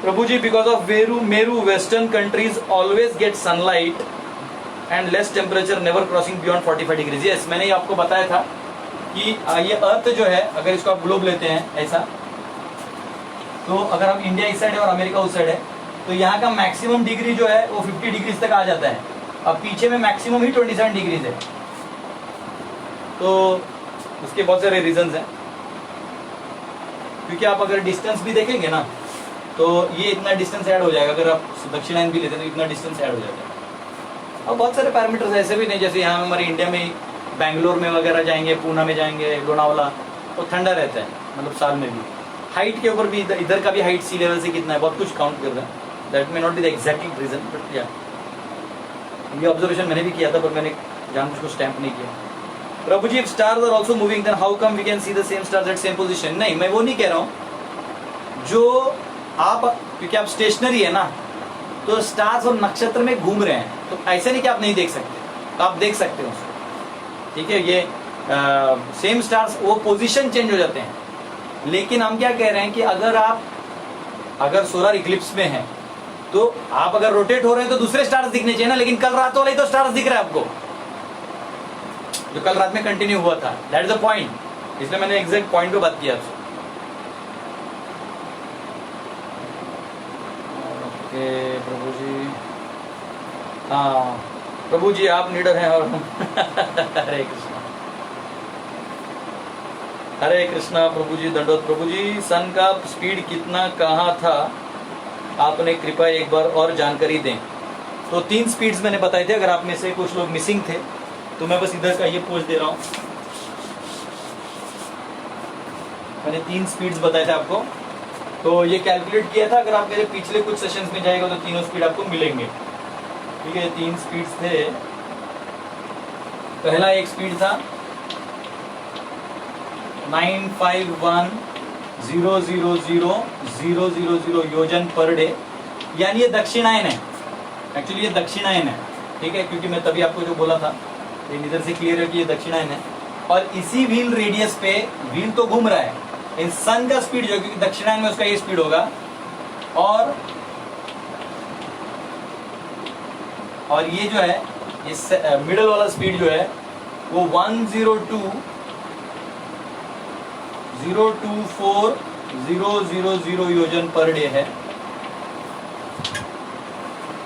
प्रभु जी, because of Meru western countries always get sunlight and less temperature never crossing beyond 45 degrees. Yes, मैंने आपको बताया था कि ये अर्थ जो है, अगर इसको आप ग्लोब लेते हैं ऐसा, तो अगर हम इंडिया इस साइड है और अमेरिका उस साइड है, तो यहाँ का मैक्सिमम डिग्री जो है वो 50 डिग्रीज तक आ जाता है। अब पीछे में मैक्सिमम ही 27 डिग्रीज है। तो उसके बहुत सारे रीजंस हैं, क्योंकि आप अगर डिस्टेंस भी देखेंगे ना, तो ये इतना डिस्टेंस ऐड हो जाएगा। अगर आप दक्षिणायन भी लेते हैं तो इतना डिस्टेंस ऐड हो जाएगा। और बहुत सारे पैरामीटर्स ऐसे भी नहीं, जैसे यहाँ हमारे इंडिया में बैंगलोर में वगैरह जाएंगे, पूना में जाएंगे, लोनावाला, तो ठंडा रहता है, मतलब साल में भी। हाइट के ऊपर भी इधर का भी हाइट सी लेवल से कितना है बहुत कुछ काउंट कर रहा है। That may not be the exact reason, but या ये ऑब्जर्वेशन मैंने भी किया था, पर मैंने जानबूझ को स्टैम्प नहीं किया। प्रभु जी, if stars are also moving, then how come we can see the same stars at same position? नहीं, मैं वो नहीं कह रहा हूँ। जो आप, क्योंकि आप स्टेशनरी है ना, तो स्टार्स और नक्षत्र में घूम रहे हैं, तो ऐसे नहीं कि आप नहीं देख सकते, तो आप देख सकते हो उसको, ठीक है। ये सेम स्टार्स, वो पोजीशन चेंज हो जाते हैं। लेकिन हम क्या कह रहे हैं कि अगर सोलर इक्लिप्स में है, तो आप अगर रोटेट हो रहे हैं तो दूसरे स्टार्स दिखने चाहिए ना। लेकिन कल रात वाला ही तो स्टार्स दिख रहा है आपको, जो कल रात में कंटिन्यू हुआ था। That is the point. इसलिए मैंने एग्जैक्ट पॉइंट पे बात किया आपसे। ओके प्रभु जी, हाँ प्रभु जी, आप लीडर हैं और हम हरे कृष्णा, हरे कृष्णा। प्रभु जी दंडोत। प्रभु जी, सन का स्पीड कितना कहाँ था, आपने कृपया एक बार और जानकारी दें। तो 3 स्पीड्स मैंने बताए थे। अगर आप में से कुछ लोग मिसिंग थे तो मैं बस इधर का ये पोज दे रहा हूँ। मैंने 3 स्पीड्स बताए थे आपको, तो ये कैलकुलेट किया था। अगर आप मेरे पिछले कुछ सेशंस में जाएगा तो तीनों स्पीड आपको मिलेंगे, ठीक है। 3 स्पीड्स थे। पहला एक स्पीड था 951,000,000 योजन पर डे, यानी ये दक्षिणायन है। एक्चुअली ये दक्षिणायन है, ठीक है, क्योंकि मैं तभी आपको जो बोला था ये इधर से क्लियर है कि ये दक्षिणायन है। और इसी व्हील रेडियस पे व्हील तो घूम रहा है। इन सन का स्पीड जो, क्योंकि दक्षिणायन में उसका ये स्पीड होगा, और ये जो है, ये मिडल वाला स्पीड जो है वो 102,024,000 योजन पर डे है।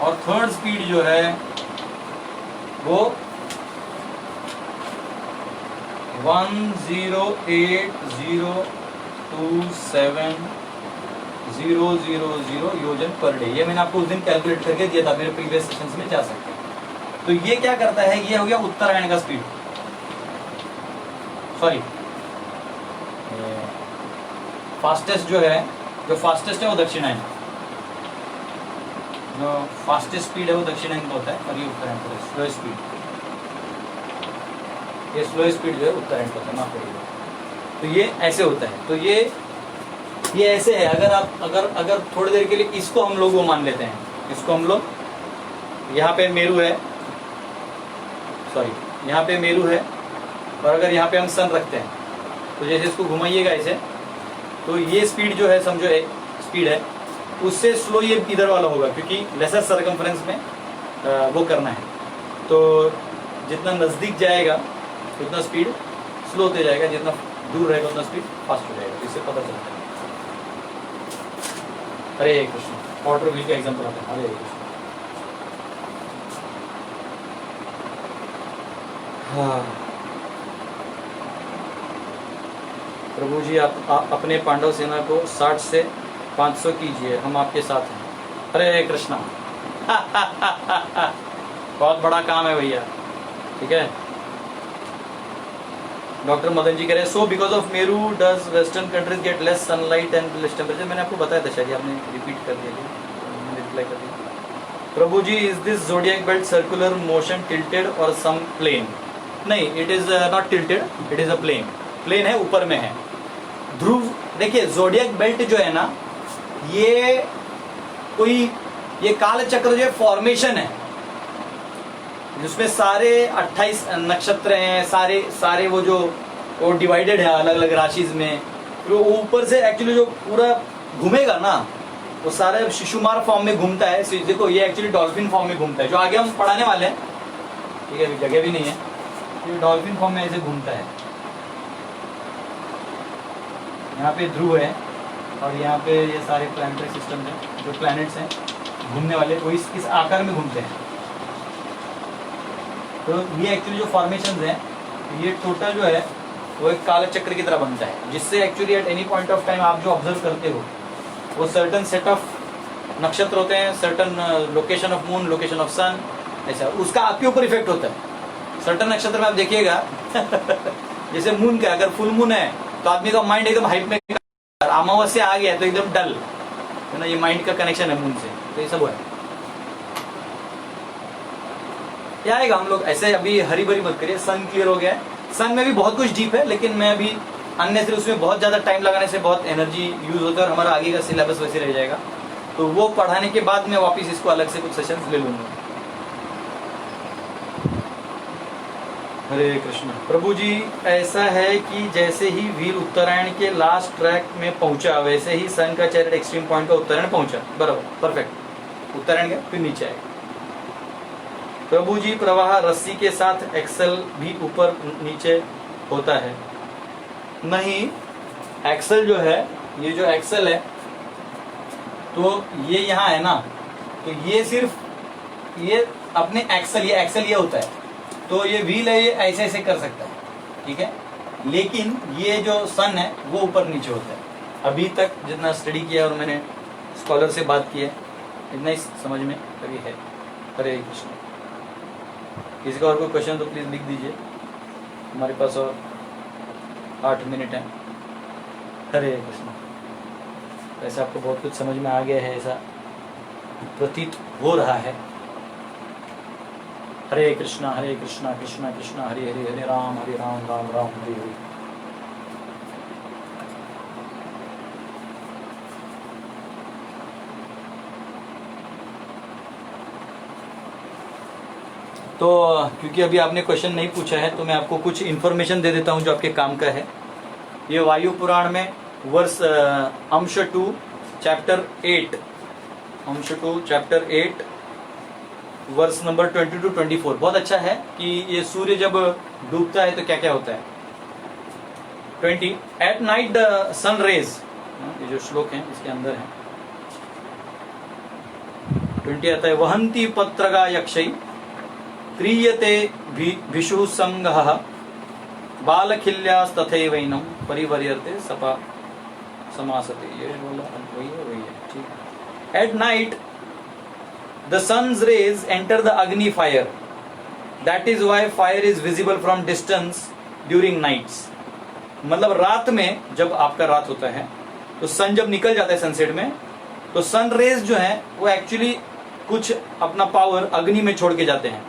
और थर्ड स्पीड जो है वो 108,027,000 योजन पर डे। ये मैंने आपको उस दिन कैलकुलेट करके दिया था, मेरे प्रीवियस सेशंस में जा सकते हैं। तो ये क्या करता है, ये हो गया उत्तरायण का स्पीड, सॉरी फास्टेस्ट जो है, जो फास्टेस्ट है वो दक्षिणायन, जो फास्टेस्ट स्पीड है वो दक्षिणायन का होता है, और ये उत्तरायण का स्लो स्पीड, ये स्लो स्पीड जो है उत्तरायण का होता है, माफ करिएगा। तो ये ऐसे होता है। तो ये ऐसे है। अगर थोड़ी देर के लिए इसको हम लोग वो मान लेते हैं, इसको हम लोग, यहाँ पे मेरू है, सॉरी यहाँ पे मेरू है, और अगर यहाँ पे हम सन रखते हैं, तो जैसे इसको घुमाइएगा ऐसे, तो ये स्पीड जो है, समझो एक स्पीड है, उससे स्लो ये इधर वाला होगा, क्योंकि लेसर सर्कमफ्रेंस में वो करना है। तो जितना नजदीक जाएगा उतना स्पीड स्लो होते जाएगा, जितना दूर रहेगा उतना स्पीड फास्ट हो जाएगा। इससे पता चलता है। हरे कृष्ण। वाटर व्हील का एग्जांपल आता है। हरे कृष्ण। हाँ प्रभु जी, आप अपने पांडव सेना को 60 से 500 कीजिए, हम आपके साथ हैं। हरे कृष्णा। बहुत बड़ा काम है भैया, ठीक है। डॉक्टर मदन जी कह रहे हैं so because of Meru does western countries get less sunlight and less temperature. मैंने आपको बताया था शायद, आपने रिपीट कर दिया, मैंने रिप्लाई कर दिया। प्रभु जी is this zodiac belt circular motion tilted और सम प्लेन? नहीं, it is not tilted, it is a plane. Plane है, ऊपर में है ध्रुव। देखिए ज़ोडिएक बेल्ट जो है ना, ये कोई ये काल चक्र जो फॉर्मेशन है जिसमें सारे 28 नक्षत्र हैं, सारे वो डिवाइडेड है अलग अलग राशिज में। तो ऊपर से एक्चुअली जो पूरा घूमेगा ना, वो सारे शिशुमार फॉर्म में घूमता है। देखो ये एक्चुअली डॉल्फिन फॉर्म में घूमता है, जो आगे हम पढ़ाने वाले हैं, ठीक है, अभी जगह भी नहीं है। ये डॉल्फिन फॉर्म में ऐसे घूमता है। यहाँ पे ध्रुव है और यहाँ पे ये सारे प्लैनेटरी सिस्टम हैं, जो प्लैनेट्स हैं घूमने वाले, वो इस आकार में घूमते हैं। तो ये एक्चुअली जो फॉर्मेशंस हैं, ये टोटल जो है वो एक काले चक्र की तरह बनता है, जिससे actually at any point of time आप जो ऑब्जर्व करते हो, वो सर्टन सेट ऑफ नक्षत्र होते हैं, certain location of moon, location of sun, ऐसा उसका आपके ऊपर इफेक्ट होता है। सर्टन नक्षत्र में आप देखिएगा जैसे मून का अगर फुल मून है तो आदमी का माइंड एकदम हाइप में, अमावस्या आ गया तो एकदम डल है ना, ये माइंड का कनेक्शन है मून से। तो ये सब है, क्या आएगा। हम लोग ऐसे अभी हरी भरी मत करिए। सन क्लियर हो गया है, सन में भी बहुत कुछ डीप है, लेकिन मैं अभी अन्य से उसमें बहुत ज्यादा टाइम लगाने से बहुत एनर्जी यूज होता है और हमारा आगे का सिलेबस वैसे रह जाएगा। तो वो पढ़ाने के बाद मैं वापस इसको अलग से कुछ सेशंस ले लूंगा। हरे कृष्ण। प्रभु जी ऐसा है कि जैसे ही व्हील उत्तरायण के लास्ट ट्रैक में पहुंचा, वैसे ही सन का चैरेट एक्सट्रीम पॉइंट का उत्तरायण पहुंचा। बराबर, परफेक्ट। उत्तरायण गया फिर नीचे आएगा। प्रभु जी प्रवाह रस्सी के साथ एक्सेल भी ऊपर नीचे होता है? नहीं, एक्सेल जो है, ये जो एक्सेल है, तो ये यहाँ है ना, तो ये सिर्फ ये अपने एक्सेल ये होता है। तो ये व्हील है, ये ऐसे ऐसे कर सकता है, ठीक है। लेकिन ये जो सन है वो ऊपर नीचे होता है। अभी तक जितना स्टडी किया और मैंने स्कॉलर से बात की है, इतना ही समझ में अभी है। हरे कृष्ण। किसी का और कोई क्वेश्चन तो प्लीज लिख दीजिए, हमारे पास और 8 मिनट है। हरे कृष्ण। वैसे आपको बहुत कुछ समझ में आ गया है ऐसा प्रतीत हो रहा है। हरे कृष्णा कृष्णा कृष्णा हरे हरे, हरे राम राम राम हरे हरे। तो क्योंकि अभी आपने क्वेश्चन नहीं पूछा है, तो मैं आपको कुछ इन्फॉर्मेशन दे देता हूं जो आपके काम का है। ये वायु पुराण में वर्ष अंश 2 चैप्टर 8, अंश 2 चैप्टर 8 वर्ष नंबर 20 to 24 बहुत अच्छा है कि ये सूर्य जब डूबता है तो क्या क्या होता है। 20 at night the sun rays, ये जो श्लोक है इसके अंदर है। 20 आता है वहंती पत्रगा यक्षै क्रियते विषु संगः बालखिल्यास्तथैवैनं परिवर्यते सपा समासते। ये बोला वही है, ठीक है। At night the sun's rays enter the agni fire, that is why fire is visible from distance during nights। मतलब रात में जब आपका रात होता है तो सन जब निकल जाता है सनसेट में, तो सन रेज जो है वो एक्चुअली कुछ अपना पावर अग्नि में छोड़ के जाते हैं,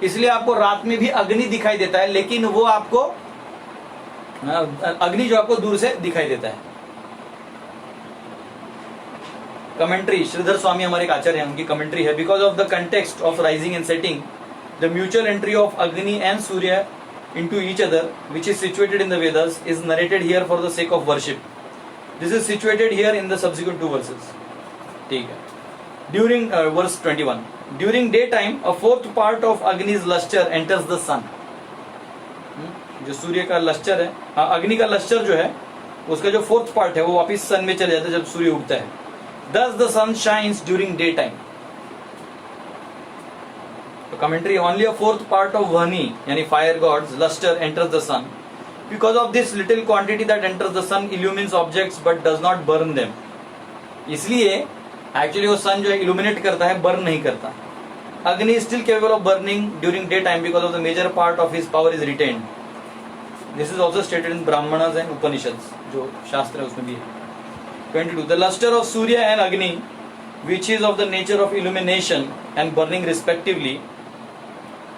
इसलिए आपको रात में भी अग्नि दिखाई देता है, लेकिन वो आपको अग्नि जो आपको दूर से दिखाई देता है। कमेंट्री श्रीधर स्वामी हमारे एक आचार्य हैं, उनकी कमेंट्री है। Because of the context of rising and setting the mutual entry of Agni and Surya into each other which is situated in the Vedas is narrated here for the sake of worship. This is situated here in the subsequent 2 verses. ठीक है। During verse 21, during daytime a fourth part of Agni's luster enters the sun. जो सूर्य का लश्चर है, अग्नि का लश्चर जो है उसका जो 4th part है वो वापिस सन में चले जाता है जब सूर्य उगता है। Thus the sun shines during daytime. Commentary, only a 4th part of Vahni यानी fire gods luster enters the sun. Because of this little quantity that enters the sun illumines objects but does not burn them. इसलिए एक्चुअली वो सन जो है इल्यूमिनेट करता है, बर्न नहीं करता। Agni is still capable of burning during day time because of the major part of his power is retained. This is also stated in Brahmanas and Upanishads, जो शास्त्र है उसमें भी है। 22. The luster of Surya and Agni, which is of the nature of illumination and burning respectively,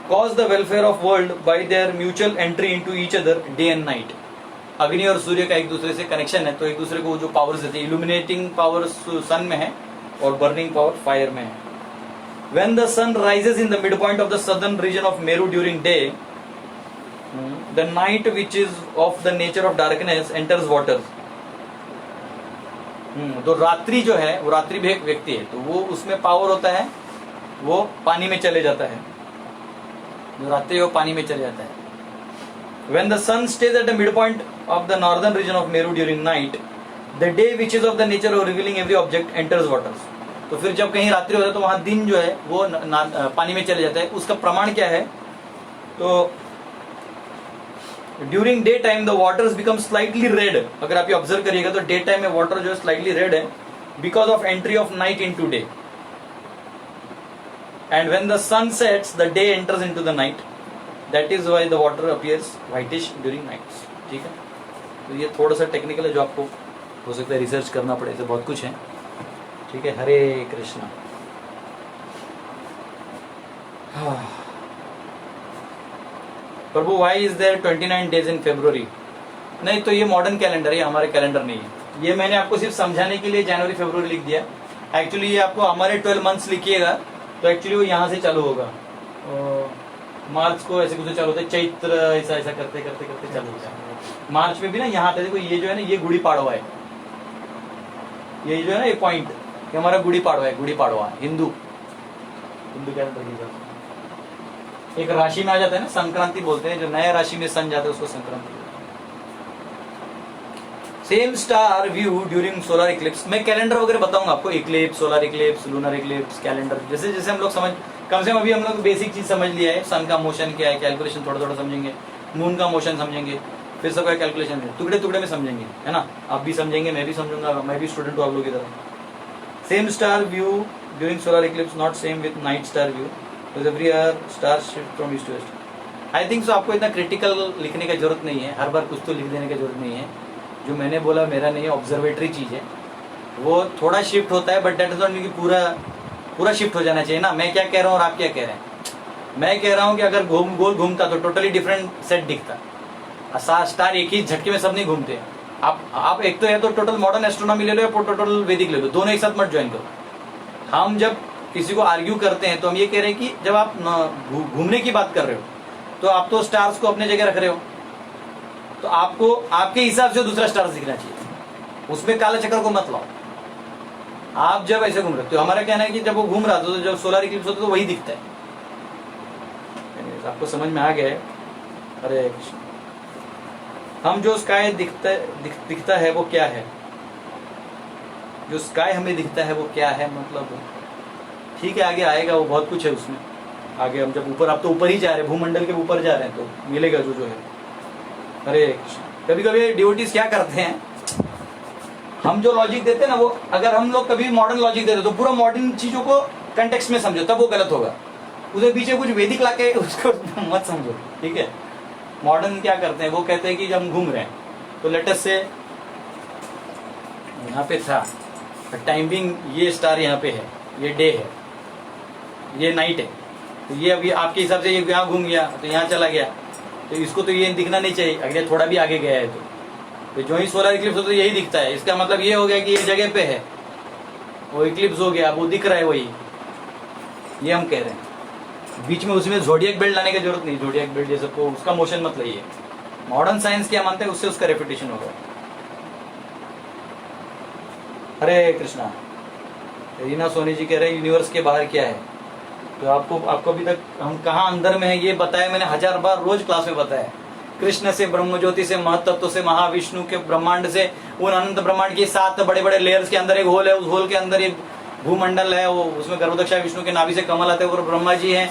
cause the welfare of world by their mutual entry into each other day and night. अग्नि और सूर्य का एक दूसरे से कनेक्शन है, तो एक दूसरे को जो पावर्स देते हैं, इल्यूमिनेटिंग पावर सन में है और बर्निंग पावर फायर में है। When the sun rises in the midpoint of the southern region of Meru during day, the night which is of the nature of darkness enters waters. तो रात्रि जो है वो रात्रि भी एक व्यक्ति है, तो वो उसमें पावर होता है, वो पानी में चले जाता है, जो रात्रि वो पानी में चले जाता है। When the sun stays at the midpoint of the northern region of Meru during night, the day which is of the nature of revealing every object enters waters. तो फिर जब कहीं रात्रि होता है तो वहां दिन जो है वो पानी में चले जाता है। उसका प्रमाण क्या है? तो during day time the waters become slightly red. अगर आप ये ऑब्जर्व करिएगा तो डे टाइम में वाटर जो है स्लाइटली रेड है, because of entry of night into day. And when the sun sets the day enters into the night, that is why the water appears whitish during nights. ठीक है, तो ये थोड़ा सा टेक्निकल है, जो आपको हो सकता है रिसर्च करना पड़े, ऐसे बहुत कुछ है। ठीक है, हरे कृष्णा। प्रभु why is there 29 days in February? नहीं, तो ये मॉडर्न कैलेंडर है, हमारे कैलेंडर नहीं है। ये मैंने आपको सिर्फ समझाने के लिए जनवरी फरवरी लिख दिया। एक्चुअली ये आपको हमारे 12 मंथ्स लिखिएगा तो एक्चुअली वो यहाँ से चालू होगा, मार्च को ऐसे कुछ चालू होता है, चैत्र ऐसा ऐसा करते करते करते चालू होता है। मार्च में भी ना यहाँ देखो, ये जो है ना, ये गुड़ी पाड़वा है, ये जो है ना, ये पॉइंट, ये हमारा गुड़ी पाड़वा है। गुड़ी पाड़वा हिंदू कैलेंडर की तरफ एक राशि में आ जाता है ना, संक्रांति बोलते हैं, जो नया राशि में सन जाता है उसको Sankranti. Same star view during solar Eclipse. मैं कैलेंडर वगैरह बताऊंगा आपको, Eclipse, solar Eclipse, lunar Eclipse, calendar, जैसे जैसे हम लोग समझ, कम से कम अभी हम लोग बेसिक चीज समझ लिया है। सन का मोशन क्या है, कैलकुलेशन थोड़ा थोड़ा समझेंगे, मून का मोशन समझेंगे, फिर सबका कैलकुलेशन है, टुकड़े टुकड़े में समझेंगे, है ना। आप भी समझेंगे, मैं भी समझूंगा, मैं भी स्टूडेंट हूँ आप लोग की तरह। Same star view during solar eclipse not same with night star view, every year star shift from east to west. I think so आपको इतना क्रिटिकल लिखने की जरूरत नहीं है, हर बार कुछ तो लिख देने की जरूरत नहीं है। जो मैंने बोला मेरा नहीं है, ऑब्जर्वेटरी चीज है, वो थोड़ा शिफ्ट होता है, but that is not mean कि पूरा शिफ्ट हो जाना चाहिए ना। मैं क्या कह रहा हूँ और आप क्या कह रहे हैं? मैं कह रहा हूँ कि अगर गोल घूमता तो टोटली डिफरेंट सेट दिखता। स्टार एक ही झटके में सब नहीं घूमते। आप एक तो है तो टोटल मॉडर्न एस्ट्रोनॉमी ले लो या टोटल वैदिक ले लो, दोनों एक साथ मत ज्वाइन करो। हम जब किसी को आर्ग्यू करते हैं तो हम ये कह रहे हैं कि जब आप घूमने की बात कर रहे हो तो आप तो स्टार्स को अपने जगह रख रहे हो, तो आपको आपके हिसाब से दूसरा स्टार्स दिखना चाहिए, उसमें काला चक्कर को मत लाओ। आप जब ऐसे घूम रहे हो, तो हमारा कहना है कि जब वो घूम रहा था तो जब सोलर इक्लिप्स होता है तो वही दिखता है। आपको समझ में आ गया है? हरे कृष्ण। हम जो स्काई दिखता है वो क्या है? जो स्काई हमें दिखता है वो क्या है, मतलब ठीक है, आगे आएगा, वो बहुत कुछ है उसमें। आगे हम जब ऊपर, आप तो ऊपर ही जा रहे हैं, भूमंडल के ऊपर जा रहे हैं, तो मिलेगा जो है। अरे कभी कभी डिवोटीज क्या करते हैं, हम जो लॉजिक देते हैं ना, वो अगर हम लोग कभी मॉडर्न लॉजिक देते तो पूरा मॉडर्न चीजों को कंटेक्स्ट में समझो, तब वो गलत होगा। उसे पीछे कुछ वैदिक लाके उसको मत समझो, ठीक है। मॉडर्न क्या करते हैं, वो कहते हैं कि जब हम घूम रहे हैं तो लेटेस्ट से यहाँ पे था टाइमिंग, ये स्टार यहाँ पे है, ये डे है, ये नाइट है, तो ये अभी आपके हिसाब से ये यहाँ घूम गया तो यहाँ चला गया, तो इसको तो ये दिखना नहीं चाहिए, अगर थोड़ा भी आगे गया है तो जो ही सोलर इक्लिप्स हो तो यही दिखता है। इसका मतलब ये हो गया कि ये जगह पे है, वो इक्लिप्स हो गया, वो दिख रहा है वही, ये हम कह रहे हैं। बीच में उसमें जोडियक बेल्ट लाने की जरूरत नहीं, जोडियक बेल्ट जैसे को उसका मोशन मत लाइए। मॉडर्न साइंस क्या मानते हैं, उससे उसका रेपिटेशन होगा। हरे कृष्णा। रीना सोनी जी कह रहे हैं यूनिवर्स के बाहर क्या है, तो आपको अभी तक हम कहाँ अंदर में है ये बताया मैंने 1000 बार, रोज क्लास में बताया। कृष्ण से, ब्रह्म ज्योति से, महतत्व से, महाविष्णु के ब्रह्मांड से, उन अनंत ब्रह्मांड के 7 बड़े बड़े लेयर्स के अंदर एक होल है, उस होल के अंदर एक भूमंडल है, वो उसमें गर्भदक्षा विष्णु के नाभि से कमल आते हैं और ब्रह्मा जी हैं।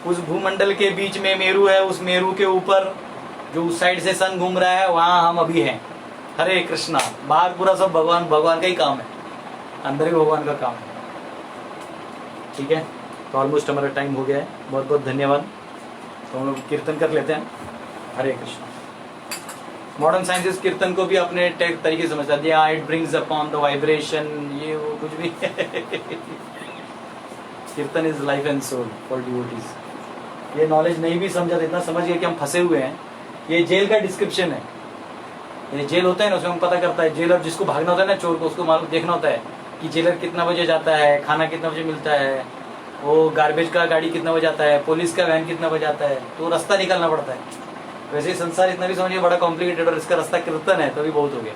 उस भूमंडल के बीच में मेरू है, उस मेरू के ऊपर जो उस साइड से सन घूम रहा है, वहां हम अभी हैं। हरे कृष्णा। बाहर पूरा सब भगवान का ही काम है, अंदर भी भगवान का काम है। ठीक है, तो ऑलमोस्ट हमारा टाइम हो गया है। बहुत बहुत धन्यवाद। तो हम लोग कीर्तन कर लेते हैं। हरे कृष्ण। मॉडर्न साइंसेस कीर्तन को भी अपने तरीके से समझता है। It brings upon the vibration, ये वो कुछ भी kirtan is life and soul for devotees. ये नॉलेज नहीं भी समझा तो इतना समझ गया कि हम फंसे हुए हैं। ये जेल का डिस्क्रिप्शन है। ये जेल होता है ना, उसमें हम पता करता है जेलर जिसको भागना होता है ना, चोर को, उसको मालूम देखना होता है कि जेलर कितना बजे जाता है, खाना कितना बजे मिलता है, वो गार्बेज का गाड़ी कितना बजे आता है, पुलिस का वैन कितना बजे आता है, तो रास्ता निकालना पड़ता है। वैसे ही संसार इतना भी समझिए बड़ा कॉम्प्लिकेटेड, और इसका रास्ता कीर्तन है तो भी बहुत हो गया।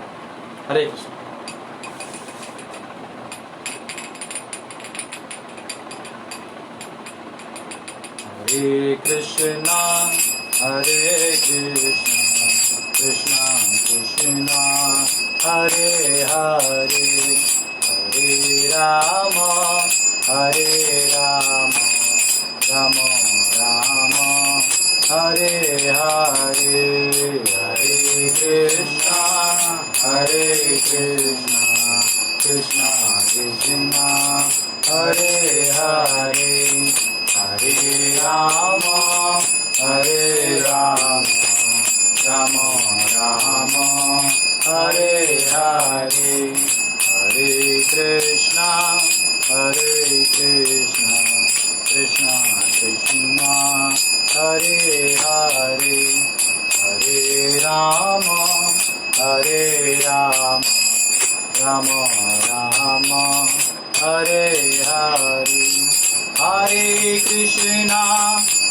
हरे कृष्ण। हरे कृष्णा हरे कृष्णा कृष्णा कृष्णा हरे हरे, हरे राम राम राम हरे हरे, हरे कृष्णा कृष्णा कृष्णा हरे हरे, हरे राम राम राम हरे हरे, हरे कृष्णा कृष्णा कृष्णा हरे हरे, हरे राम राम राम हरे हरे,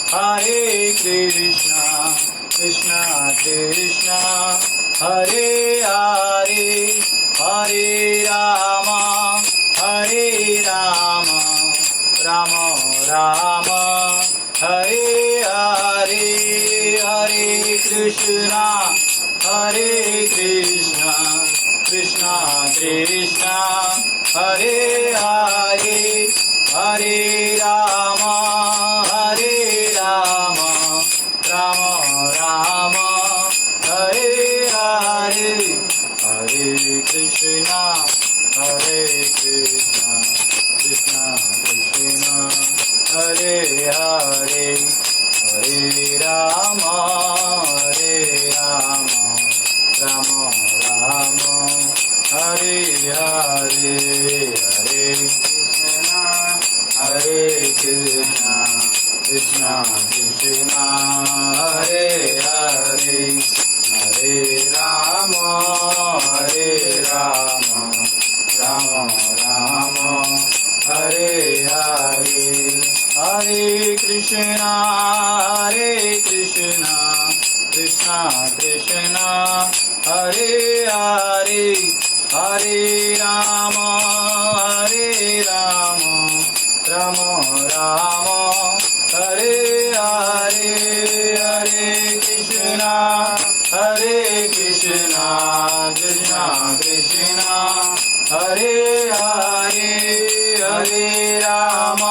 हरे कृष्णा कृष्णा कृष्णा हरे हरे, हरे राम राम राम हरे हरे, हरे कृष्णा कृष्णा कृष्णा हरे हरे, हरे राम राम राम हरे हरे, हरे कृष्णा कृष्णा कृष्णा हरे हरे, हरे राम राम राम हरे हरे, हरे कृष्णा कृष्णा कृष्णा हरे हरे, हरे राम राम राम हरे हरे, हरे कृष्णा कृष्णा कृष्णा हरे हरे, हरे राम राम राम हरे हरे, हरे कृष्णा कृष्णा कृष्णा हरे हरे, हरे राम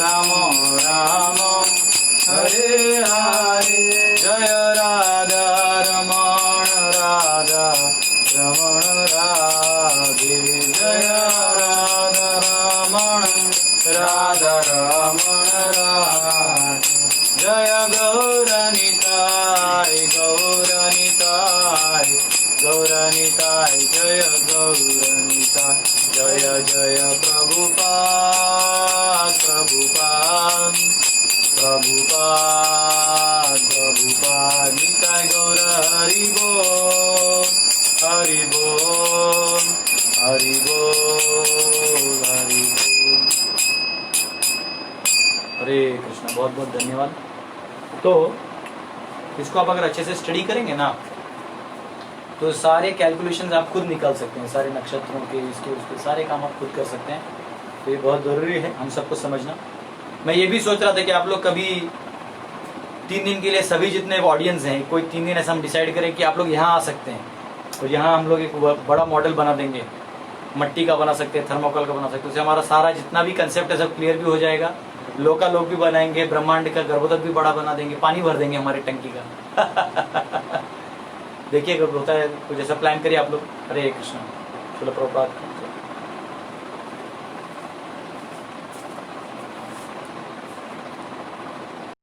राम राम हरे हरे, जय राधा रमण राधे, जय राधा रमण राधे, जय गौरनिताय जय गौरनिताय, जय जय प्रभुपाद निताय गौर हरि बोल हरि बोल हरि बोल हरि बोल। हरे कृष्णा। बहुत बहुत धन्यवाद। तो इसको आप अगर अच्छे से स्टडी करेंगे ना तो सारे कैलकुलेशंस आप खुद निकाल सकते हैं, सारे नक्षत्रों के इसके उसके सारे काम आप खुद कर सकते हैं। तो ये बहुत ज़रूरी है हम सबको समझना। मैं ये भी सोच रहा था कि आप लोग कभी 3 दिन के लिए सभी जितने ऑडियंस हैं, कोई 3 दिन ऐसा हम डिसाइड करें कि आप लोग यहाँ आ सकते हैं और यहाँ हम लोग एक बड़ा मॉडल बना देंगे, मट्टी का बना सकते हैं, थर्मोकोल का बना सकते हैं। उससे हमारा सारा जितना भी कंसेप्ट है सब क्लियर भी हो जाएगा, लोकालोक भी बनाएंगे, ब्रह्मांड का गर्भोदक भी बड़ा बना देंगे, पानी भर देंगे हमारी टंकी का। देखिए अगर होता है कुछ ऐसा प्लान करिए आप लोग। हरे कृष्ण। चलो प्रभुपाद।